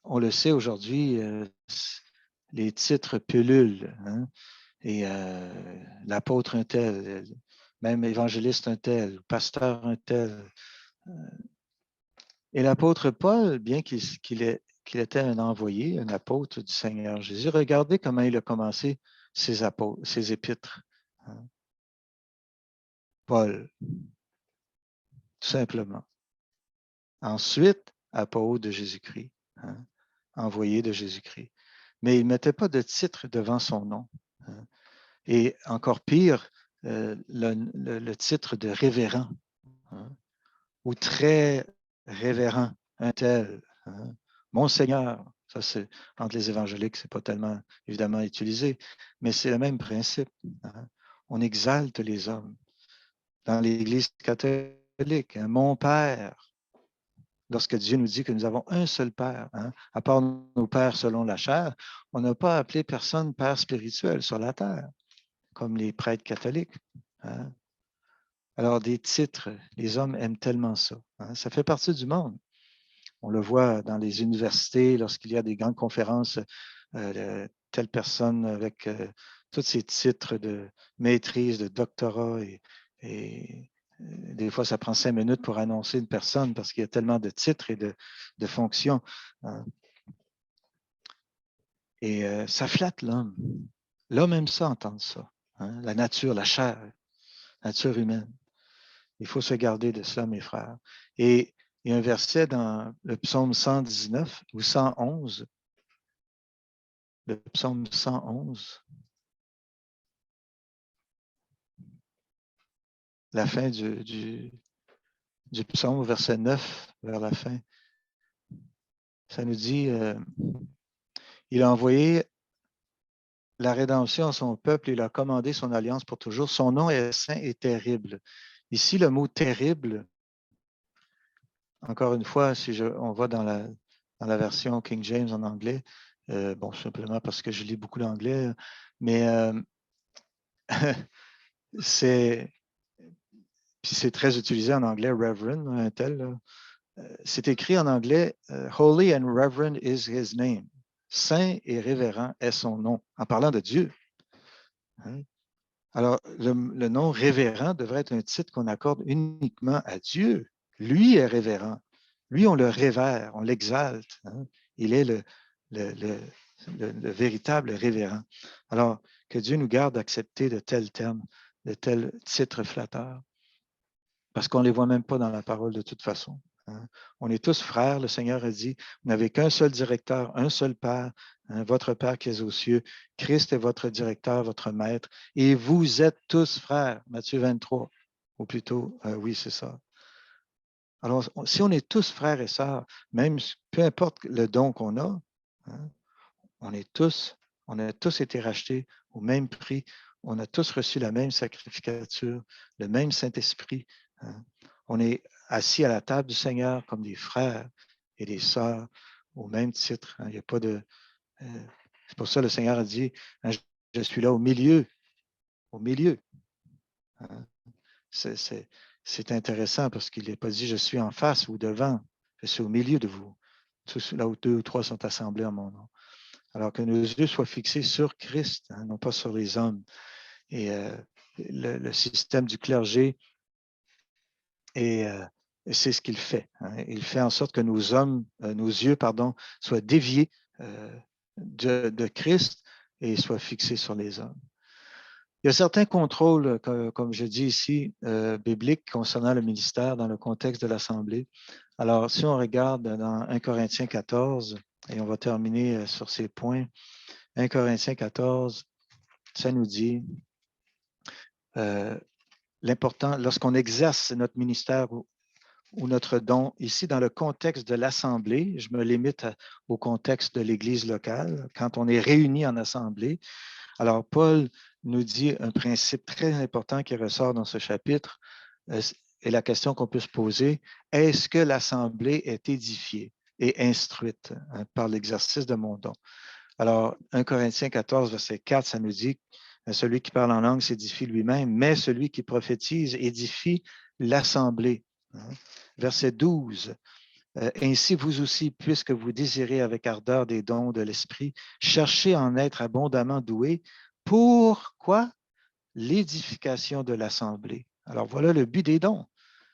on le sait aujourd'hui, les titres pullulent. Hein? Et l'apôtre un tel, même évangéliste un tel, pasteur un tel. Et l'apôtre Paul, bien qu'il était un envoyé, un apôtre du Seigneur Jésus, regardez comment il a commencé ses épîtres. Hein? Paul, tout simplement. Ensuite, apôtre de Jésus-Christ, hein? Envoyé de Jésus-Christ. Mais il ne mettait pas de titre devant son nom. Hein? Et encore pire, le titre de révérend, hein, ou très révérend, un tel. Hein. Monseigneur, ça c'est entre les évangéliques, c'est pas tellement évidemment utilisé, mais c'est le même principe. Hein. On exalte les hommes. Dans l'Église catholique, hein, mon Père, lorsque Dieu nous dit que nous avons un seul Père, hein, à part nos pères selon la chair, on n'a pas appelé personne Père spirituel sur la terre, comme les prêtres catholiques. Hein. Alors, des titres, les hommes aiment tellement ça. Hein. Ça fait partie du monde. On le voit dans les universités, lorsqu'il y a des grandes conférences, telle personne avec tous ces titres de maîtrise, de doctorat, et des fois, ça prend 5 minutes pour annoncer une personne parce qu'il y a tellement de titres et de fonctions. Hein. Et ça flatte l'homme. L'homme aime ça, entendre ça. Hein? La nature, la chair, la nature humaine. Il faut se garder de cela, mes frères. Et il y a un verset dans le psaume 119 ou 111, le psaume 111, la fin du psaume, verset 9, vers la fin. Ça nous dit, il a envoyé la rédemption à son peuple, il a commandé son alliance pour toujours. Son nom est saint et terrible. Ici, le mot terrible, encore une fois, si on va dans la version King James en anglais, bon, simplement parce que je lis beaucoup l'anglais, mais c'est très utilisé en anglais, reverend, un tel. C'est écrit en anglais, Holy and reverend is his name. Saint et révérend est son nom, en parlant de Dieu. Hein? Alors, le nom révérend devrait être un titre qu'on accorde uniquement à Dieu. Lui est révérend. Lui, on le révère, on l'exalte. Hein? Il est le véritable révérend. Alors, que Dieu nous garde d'accepter de tels termes, de tels titres flatteurs, parce qu'on ne les voit même pas dans la parole de toute façon. Hein? On est tous frères, le Seigneur a dit, vous n'avez qu'un seul directeur, un seul Père, hein, votre Père qui est aux cieux. Christ est votre directeur, votre maître, et vous êtes tous frères. Matthieu 23, ou plutôt, oui, c'est ça. Alors, si on est tous frères et sœurs, même peu importe le don qu'on a, hein, on a tous été rachetés au même prix, on a tous reçu la même sacrificature, le même Saint-Esprit. Hein. On est assis à la table du Seigneur comme des frères et des sœurs au même titre. Hein. Il n'y a pas de. C'est pour ça que le Seigneur a dit, hein, je suis là au milieu, au milieu. Hein. C'est intéressant parce qu'il n'est pas dit je suis en face ou devant, je suis au milieu de vous, là où 2 ou 3 sont assemblés en mon nom. Alors que nos yeux soient fixés sur Christ, hein, non pas sur les hommes. Et le système du clergé, c'est ce qu'il fait. Hein. Il fait en sorte que nos yeux, soient déviés de Christ et soient fixés sur les hommes. Il y a certains contrôles, comme je dis ici, bibliques concernant le ministère dans le contexte de l'Assemblée. Alors, si on regarde dans 1 Corinthiens 14, et on va terminer sur ces points, 1 Corinthiens 14, ça nous dit l'important, lorsqu'on exerce notre ministère ou notre don, ici dans le contexte de l'Assemblée, je me limite au contexte de l'Église locale, quand on est réunis en Assemblée. Alors, Paul nous dit un principe très important qui ressort dans ce chapitre, et la question qu'on peut se poser, est-ce que l'Assemblée est édifiée et instruite hein, par l'exercice de mon don? Alors, 1 Corinthiens 14, verset 4, ça nous dit celui qui parle en langue s'édifie lui-même, mais celui qui prophétise édifie l'Assemblée. Hein. Verset 12, ainsi vous aussi, puisque vous désirez avec ardeur des dons de l'Esprit, cherchez à en être abondamment doués. Pour quoi? L'édification de l'Assemblée. Alors voilà le but des dons,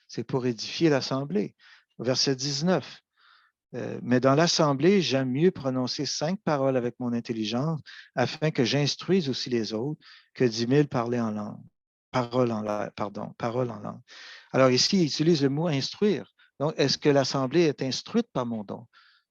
c'est pour édifier l'Assemblée. Verset 19, mais dans l'Assemblée, j'aime mieux prononcer 5 paroles avec mon intelligence afin que j'instruise aussi les autres que 10 000 parler en langue. Paroles en langue. Alors ici, il utilise le mot instruire. Donc, est-ce que l'Assemblée est instruite par mon don?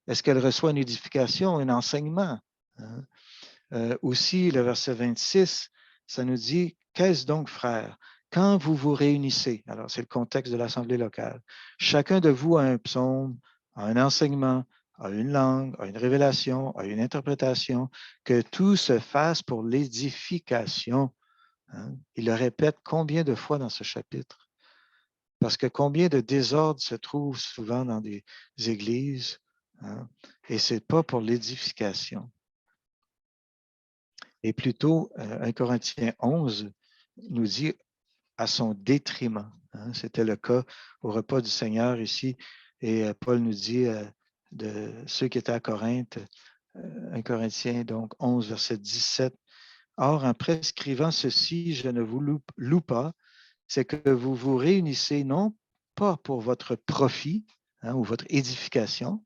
Est-ce qu'elle reçoit une édification, un enseignement? Hein? Aussi, le verset 26, ça nous dit, qu'est-ce donc, frères? Quand vous vous réunissez, alors c'est le contexte de l'Assemblée locale, chacun de vous a un psaume, a un enseignement, a une langue, a une révélation, a une interprétation, que tout se fasse pour l'édification. Hein? Il le répète combien de fois dans ce chapitre? Parce que combien de désordre se trouve souvent dans des églises, hein? Et ce n'est pas pour l'édification. Et plutôt, 1 Corinthiens 11 nous dit à son détriment. Hein? C'était le cas au repas du Seigneur ici. Et Paul nous dit de ceux qui étaient à Corinthe, 1 Corinthiens donc 11, verset 17. Or, en prescrivant ceci, je ne vous loue pas, c'est que vous vous réunissez non pas pour votre profit hein, ou votre édification,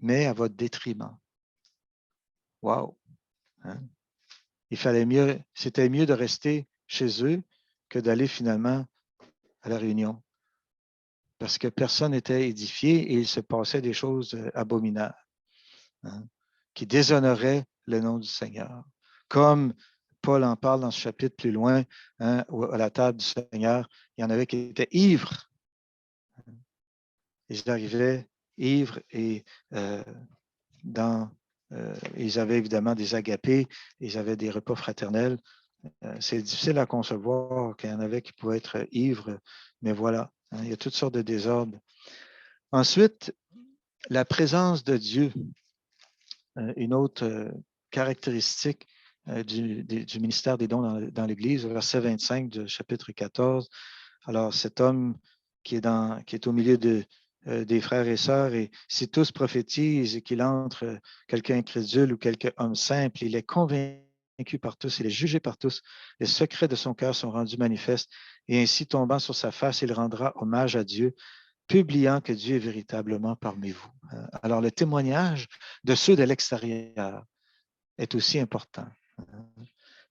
mais à votre détriment. Wow! Hein? C'était mieux de rester chez eux que d'aller finalement à la réunion. Parce que personne n'était édifié et il se passait des choses abominables, hein, qui déshonoraient le nom du Seigneur. Comme Paul en parle dans ce chapitre plus loin, hein, à la table du Seigneur, il y en avait qui étaient ivres. Ils arrivaient ivres et ils avaient évidemment des agapés, ils avaient des repas fraternels. C'est difficile à concevoir qu'il y en avait qui pouvaient être ivres, mais voilà, hein, il y a toutes sortes de désordres. Ensuite, la présence de Dieu, une autre caractéristique du ministère des dons dans l'Église, verset 25 du chapitre 14. Alors, cet homme qui est au milieu des frères et sœurs, et si tous prophétisent et qu'il entre quelqu'un incrédule ou quelqu'un homme simple, il est convaincu par tous, il est jugé par tous. Les secrets de son cœur sont rendus manifestes, et ainsi tombant sur sa face, il rendra hommage à Dieu, publiant que Dieu est véritablement parmi vous. Alors, le témoignage de ceux de l'extérieur est aussi important.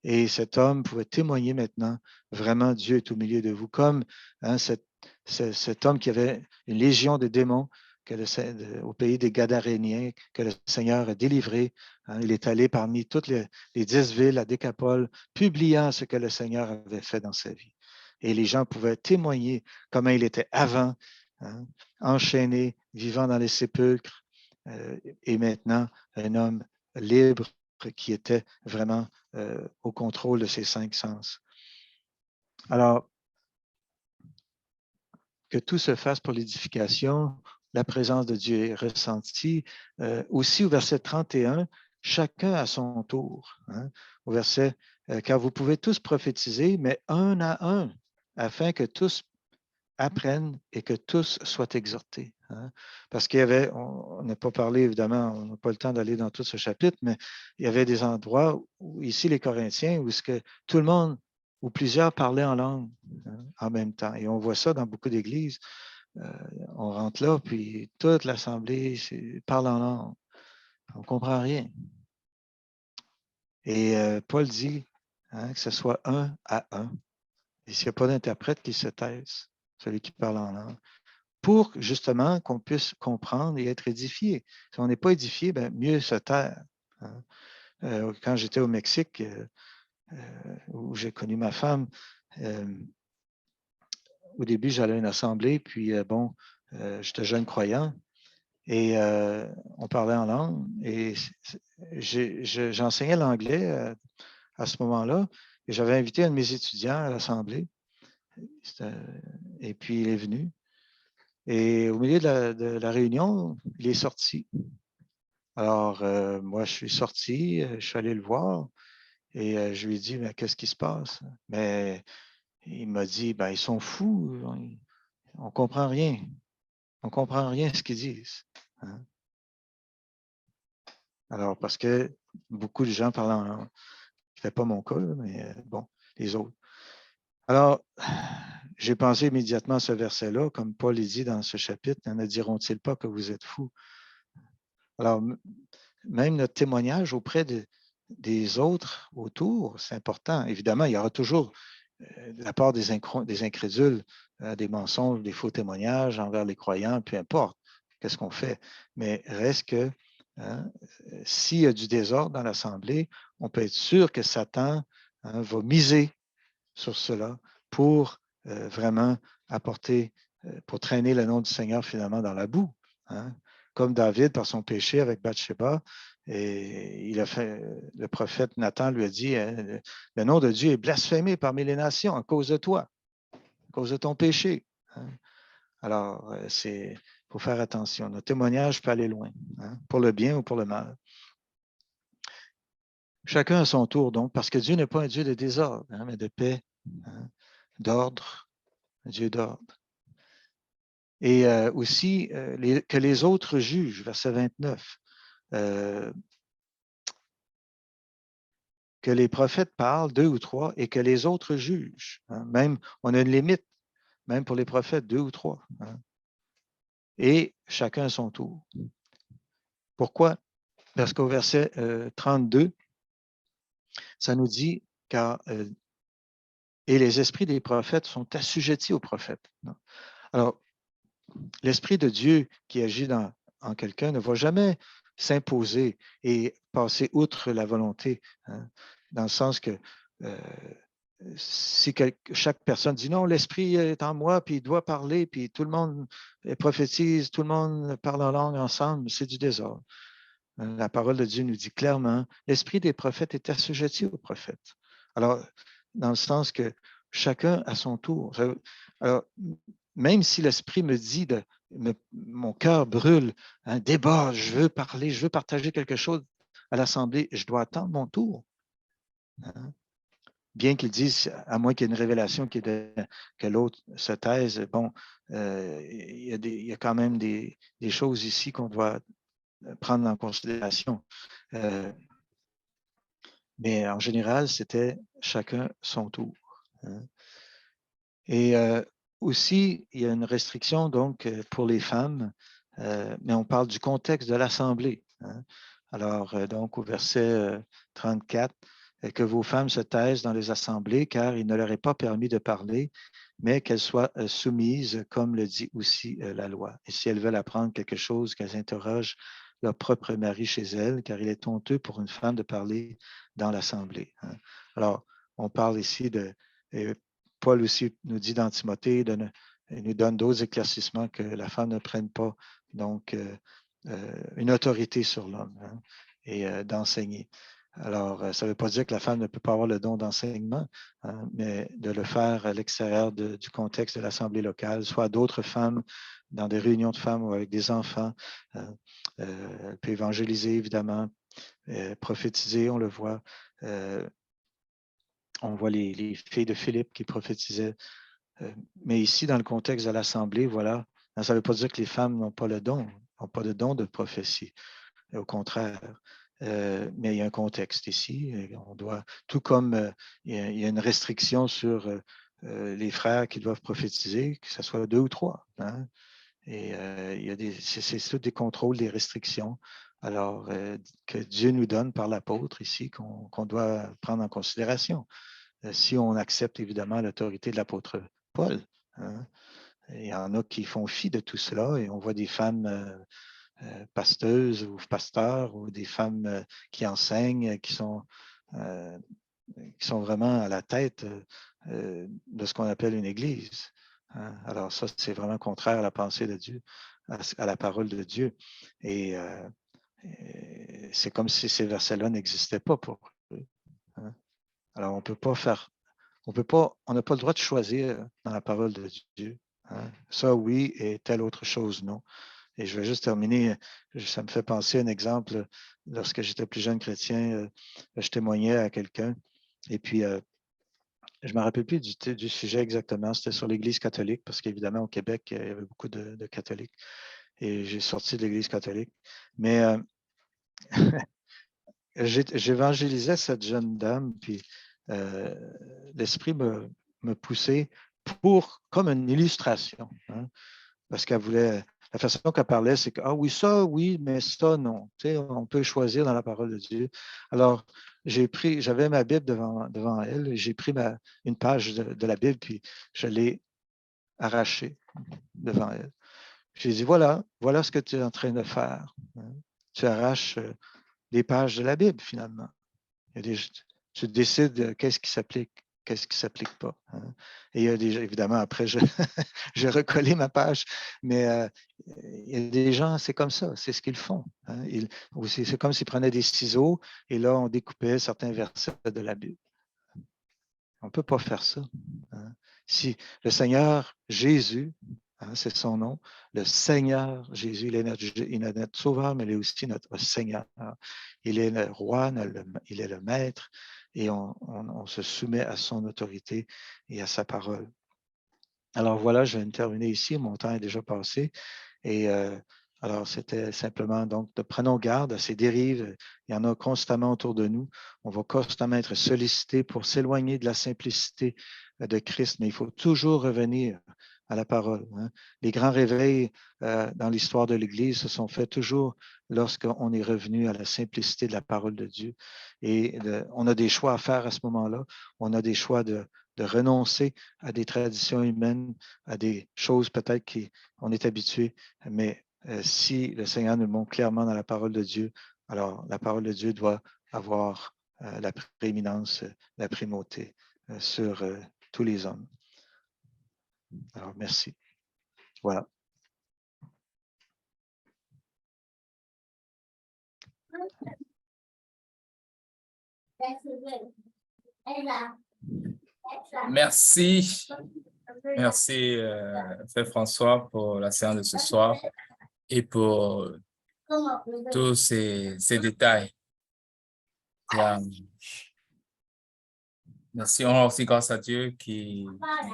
Et cet homme pouvait témoigner maintenant, vraiment, Dieu est au milieu de vous, comme hein, cet homme qui avait une légion de démons au pays des Gadaréniens, que le Seigneur a délivré. Hein, il est allé parmi toutes les 10 villes à Décapole, publiant ce que le Seigneur avait fait dans sa vie. Et les gens pouvaient témoigner comment il était avant, hein, enchaîné, vivant dans les sépulcres, et maintenant un homme libre qui était vraiment au contrôle de ses 5 sens. Alors, que tout se fasse pour l'édification, la présence de Dieu est ressentie. Aussi au verset 31, chacun à son tour. Hein, au verset, car vous pouvez tous prophétiser, mais un à un, afin que tous apprennent et que tous soient exhortés. Hein. Parce qu'il y avait, on n'a pas parlé évidemment, on n'a pas le temps d'aller dans tout ce chapitre, mais il y avait des endroits où ici les Corinthiens, où ce que tout le monde, où plusieurs parlaient en langue, hein, en même temps. Et on voit ça dans beaucoup d'églises. On rentre là, puis toute l'assemblée parle en langue. On ne comprend rien. Et Paul dit hein, que ce soit un à un. Et s'il n'y a pas d'interprète, qui se taise, celui qui parle en langue, pour justement qu'on puisse comprendre et être édifié. Si on n'est pas édifié, ben, mieux se taire. Hein. Quand j'étais au Mexique, où j'ai connu ma femme, au début, j'allais à une assemblée, puis bon, j'étais jeune croyant, et on parlait en langue, et j'enseignais l'anglais à ce moment-là, et j'avais invité un de mes étudiants à l'assemblée, et puis il est venu, et au milieu de la réunion, il est sorti. Alors, moi, je suis sorti, je suis allé le voir et je lui ai dit, mais qu'est-ce qui se passe? Mais il m'a dit, ben, ils sont fous, on ne comprend rien. On ne comprend rien à ce qu'ils disent. Hein. Alors, parce que beaucoup de gens parlent en langue. Ce n'était pas mon cas, mais bon, les autres. Alors, j'ai pensé immédiatement à ce verset-là, comme Paul le dit dans ce chapitre, ne diront-ils pas que vous êtes fous? Alors, même notre témoignage auprès des autres autour, c'est important. Évidemment, il y aura toujours de la part des incrédules, des mensonges, des faux témoignages envers les croyants, peu importe qu'est-ce qu'on fait. Mais reste que hein, s'il y a du désordre dans l'Assemblée, on peut être sûr que Satan hein, va miser sur cela pour vraiment apporter, pour traîner le nom du Seigneur finalement dans la boue. Hein. Comme David, par son péché avec Bathsheba, et le prophète Nathan lui a dit hein, le nom de Dieu est blasphémé parmi les nations à cause de toi, à cause de ton péché. Hein. Alors, il faut faire attention. Notre témoignage peut aller loin, hein, pour le bien ou pour le mal. Chacun à son tour, donc, parce que Dieu n'est pas un Dieu de désordre, hein, mais de paix, hein, d'ordre, un Dieu d'ordre. Et aussi, que les autres jugent, verset 29. Que les prophètes parlent, 2 ou 3, et que les autres jugent. Hein. Même, on a une limite, même pour les prophètes, 2 ou 3. Hein. Et chacun à son tour. Pourquoi? parce qu'au verset 32, ça nous dit car et les esprits des prophètes sont assujettis aux prophètes. Alors, l'Esprit de Dieu qui agit en quelqu'un ne va jamais s'imposer et passer outre la volonté, hein, dans le sens que si chaque personne dit non, l'Esprit est en moi, puis il doit parler, puis tout le monde prophétise, tout le monde parle en langue ensemble, c'est du désordre. La parole de Dieu nous dit clairement, l'Esprit des prophètes est assujetti aux prophètes. Alors, dans le sens que chacun à son tour. Alors, même si l'Esprit me dit, mon cœur brûle, un débat, je veux parler, je veux partager quelque chose à l'Assemblée, je dois attendre mon tour. Hein? Bien qu'ils disent, à moins qu'il y ait une révélation que l'autre se taise, bon, il y a quand même des choses ici qu'on doit prendre en considération. Mais en général, c'était chacun son tour. Hein. Et aussi, il y a une restriction donc pour les femmes, mais on parle du contexte de l'Assemblée. Hein. Alors, donc, au verset 34, que vos femmes se taisent dans les assemblées, car il ne leur est pas permis de parler, mais qu'elles soient soumises, comme le dit aussi la loi. Et si elles veulent apprendre quelque chose, qu'elles interrogent leur propre mari chez elles, car il est honteux pour une femme de parler dans l'assemblée. Hein. Alors, on parle ici de Paul aussi nous dit dans Timothée, il nous donne d'autres éclaircissements que la femme ne prenne pas donc une autorité sur l'homme, hein, et d'enseigner. Alors, ça ne veut pas dire que la femme ne peut pas avoir le don d'enseignement, hein, mais de le faire à l'extérieur du contexte de l'Assemblée locale, soit d'autres femmes dans des réunions de femmes ou avec des enfants. Elle peut évangéliser, évidemment, prophétiser, on le voit. On voit les filles de Philippe qui prophétisaient. Mais ici, dans le contexte de l'Assemblée, voilà, ça ne veut pas dire que les femmes n'ont pas le don, n'ont pas de don de prophétie. Au contraire. Mais il y a un contexte ici. On doit, tout comme il y a une restriction sur les frères qui doivent prophétiser, que ce soit 2 ou 3. Hein? Et il y a c'est tout des contrôles, des restrictions. Alors, que Dieu nous donne par l'apôtre ici, qu'on doit prendre en considération. Si on accepte évidemment l'autorité de l'apôtre Paul. Hein? Il y en a qui font fi de tout cela et on voit des femmes pasteuses ou pasteurs ou des femmes qui enseignent, qui sont vraiment à la tête de ce qu'on appelle une église. Hein? Alors ça, c'est vraiment contraire à la pensée de Dieu, à la parole de Dieu. Et c'est comme si ces versets-là n'existaient pas pour eux. Hein? Alors on n'a pas le droit de choisir dans la parole de Dieu. Hein? Ça, oui, et telle autre chose, non. Et je vais juste terminer, ça me fait penser à un exemple. Lorsque j'étais plus jeune chrétien, je témoignais à quelqu'un. Et puis, je ne me rappelle plus du sujet exactement. C'était sur l'Église catholique, parce qu'évidemment, au Québec, il y avait beaucoup de catholiques. Et j'ai sorti de l'Église catholique. Mais j'évangélisais cette jeune dame, puis l'Esprit me poussait comme une illustration. Hein, parce qu'elle voulait, la façon qu'elle parlait, c'est que, ah oui, ça, oui, mais ça, non. Tu sais, on peut choisir dans la parole de Dieu. Alors, j'avais ma Bible devant elle, et j'ai pris une page de la Bible, puis je l'ai arrachée devant elle. J'ai dit, voilà ce que tu es en train de faire. Hein. Tu arraches des pages de la Bible, finalement. Tu décides qu'est-ce qui s'applique, qu'est-ce qui ne s'applique pas. Hein. Et il y a évidemment, après, j'ai recollé ma page, mais il y a des gens, c'est comme ça, c'est ce qu'ils font. Hein. C'est comme s'ils prenaient des ciseaux et là, on découpait certains versets de la Bible. On ne peut pas faire ça. Hein. Si le Seigneur Jésus, hein, c'est son nom, le Seigneur Jésus, il est notre sauveur, mais il est aussi notre Seigneur. Il est le roi, il est le maître, et on se soumet à son autorité et à sa parole. Alors voilà, je vais terminer ici, mon temps est déjà passé. Et alors, c'était simplement, donc, prenons garde à ces dérives. Il y en a constamment autour de nous. On va constamment être sollicité pour s'éloigner de la simplicité de Christ, mais il faut toujours revenir à la parole. Hein. Les grands réveils dans l'histoire de l'Église se sont faits toujours lorsqu'on est revenu à la simplicité de la parole de Dieu. Et on a des choix à faire à ce moment-là. On a des choix de renoncer à des traditions humaines, à des choses peut-être qu'on est habitué, mais si le Seigneur nous le montre clairement dans la parole de Dieu, alors la parole de Dieu doit avoir la prééminence, la primauté sur tous les hommes. Alors, merci. Voilà. Merci. Merci, Frère François, pour la séance de ce soir et pour tous ces détails. Merci, on a aussi grâce à Dieu qui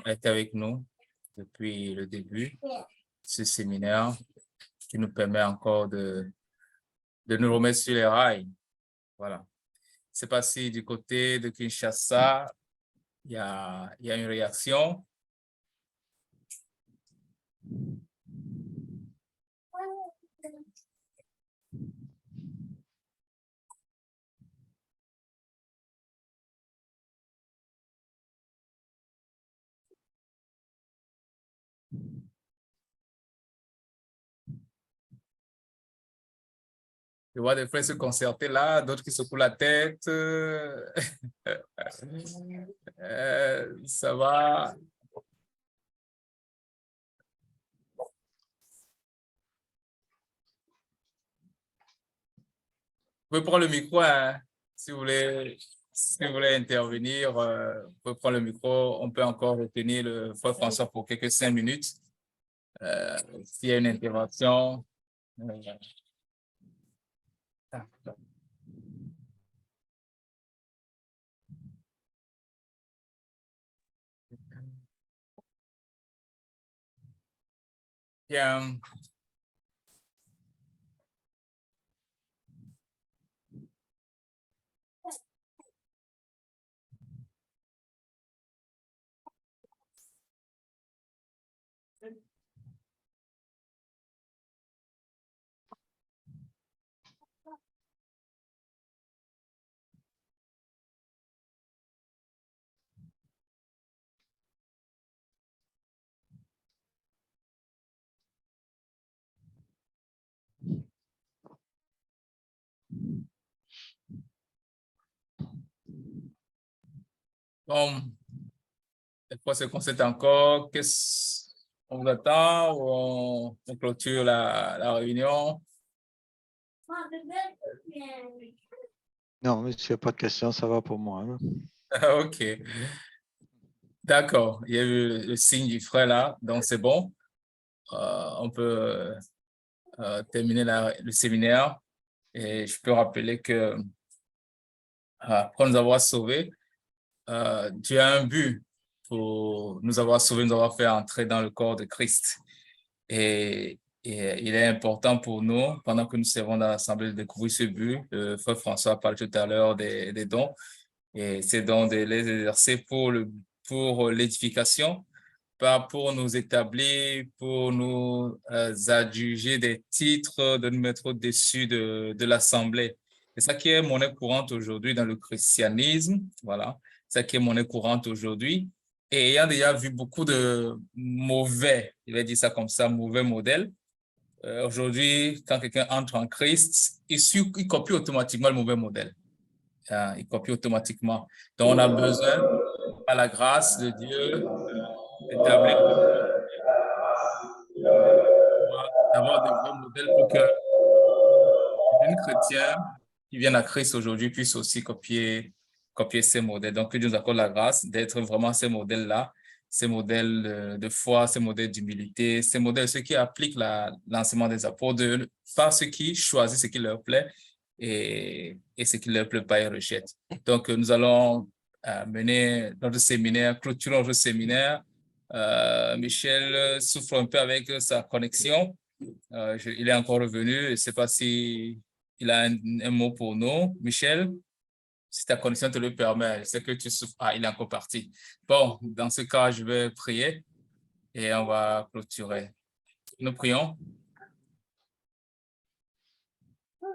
est avec nous depuis le début de ce séminaire, qui nous permet encore de nous remettre sur les rails. Voilà. C'est passé du côté de Kinshasa, il y a une réaction. Je vois des frères se concerter là, d'autres qui secouent la tête. Ça va. Vous pouvez prendre le micro, hein, si vous voulez intervenir. Vous pouvez prendre le micro. On peut encore retenir le frère François pour quelques 5 minutes. S'il y a une intervention. Bien. Bon, les fois se concède encore. Qu'est-ce qu'on vous attend ou on clôture la réunion? Non, mais s'il n'y a pas de questions, ça va pour moi. OK. D'accord. Il y a eu le signe du frère là, donc c'est bon. On peut terminer le séminaire. Et je peux rappeler que pour nous avoir sauvés, Dieu a un but pour nous avoir sauvés, nous avoir fait entrer dans le corps de Christ. Et il est important pour nous, pendant que nous servons dans l'Assemblée, de découvrir ce but. Le frère François parlait tout à l'heure des dons. Et c'est donc de les exercer pour l'édification, pas pour nous établir, pour nous adjuger des titres, de nous mettre au-dessus de l'Assemblée. C'est ça qui est monnaie courante aujourd'hui dans le christianisme. Voilà, c'est ça qui est monnaie courante aujourd'hui. Et ayant déjà vu beaucoup de mauvais, je vais dire ça comme ça, mauvais modèles, aujourd'hui, quand quelqu'un entre en Christ, il copie automatiquement le mauvais modèle. Il copie automatiquement. Donc, on a besoin, par la grâce de Dieu, d'établir d'avoir des vrais modèles pour que les jeunes chrétiens qui viennent à Christ aujourd'hui puissent aussi copier ces modèles. Donc, que Dieu nous accorde la grâce d'être vraiment ces modèles-là, ces modèles de foi, ces modèles d'humilité, ces modèles, ceux qui appliquent l'enseignement des apôtres, pas ceux qui choisissent ce qui leur plaît et ce qui ne leur plaît pas, ils rejettent. Donc, nous allons mener notre séminaire, clôturer notre séminaire. Michel souffre un peu avec sa connexion. Il est encore revenu. Je ne sais pas si il a un mot pour nous. Michel, si ta connexion te le permet, je sais que tu souffres. Ah, il est encore parti. Bon, dans ce cas, je vais prier et on va clôturer. Nous prions.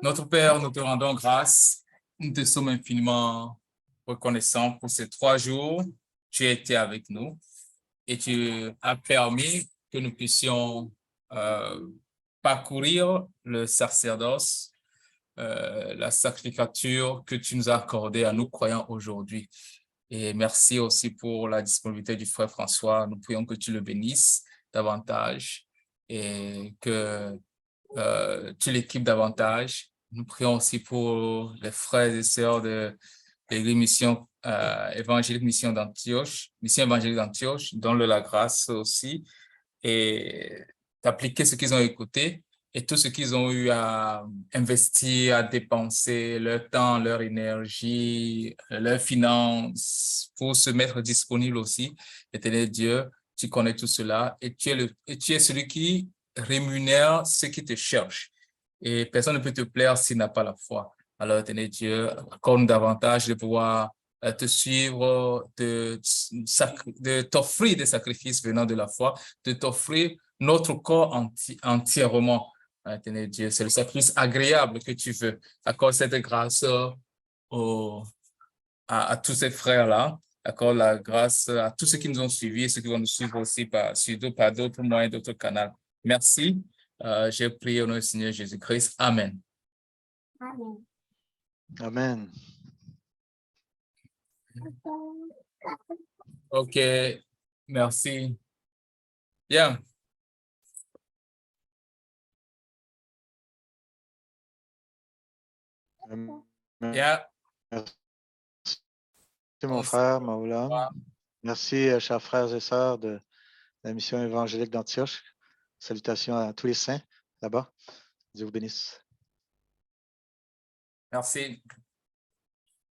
Notre Père, nous te rendons grâce. Nous te sommes infiniment reconnaissants pour ces 3 jours. Tu as été avec nous et tu as permis que nous puissions parcourir le sacerdoce, la sacrificature que tu nous as accordée à nous croyants aujourd'hui. Et merci aussi pour la disponibilité du frère François. Nous prions que tu le bénisses davantage et que tu l'équipes davantage. Nous prions aussi pour les frères et sœurs de l'église mission évangélique mission évangélique d'Antioche, donne-leur la grâce aussi et d'appliquer ce qu'ils ont écouté et tout ce qu'ils ont eu à investir, à dépenser, leur temps, leur énergie, leurs finances pour se mettre disponible aussi. Éternel Dieu, tu connais tout cela et tu es celui qui rémunère ceux qui te cherchent. Et personne ne peut te plaire s'il n'a pas la foi. Alors, éternel Dieu, accorde-nous davantage de pouvoir te suivre, de t'offrir des sacrifices venant de la foi, de t'offrir notre corps entièrement. Éternel Dieu, c'est le sacrifice agréable que tu veux. Accorde cette grâce à tous ces frères-là. Accorde la grâce à tous ceux qui nous ont suivis et ceux qui vont nous suivre aussi par d'autres moyens, d'autres canaux. Merci. J'ai prié au nom du Seigneur Jésus-Christ. Amen. Amen. Amen. OK. Merci. Bien. Amen. Bien. Merci, mon frère Maoulam. Merci, chers frères et sœurs de la mission évangélique d'Antioche. Salutations à tous les saints là-bas. Dieu vous bénisse. Merci.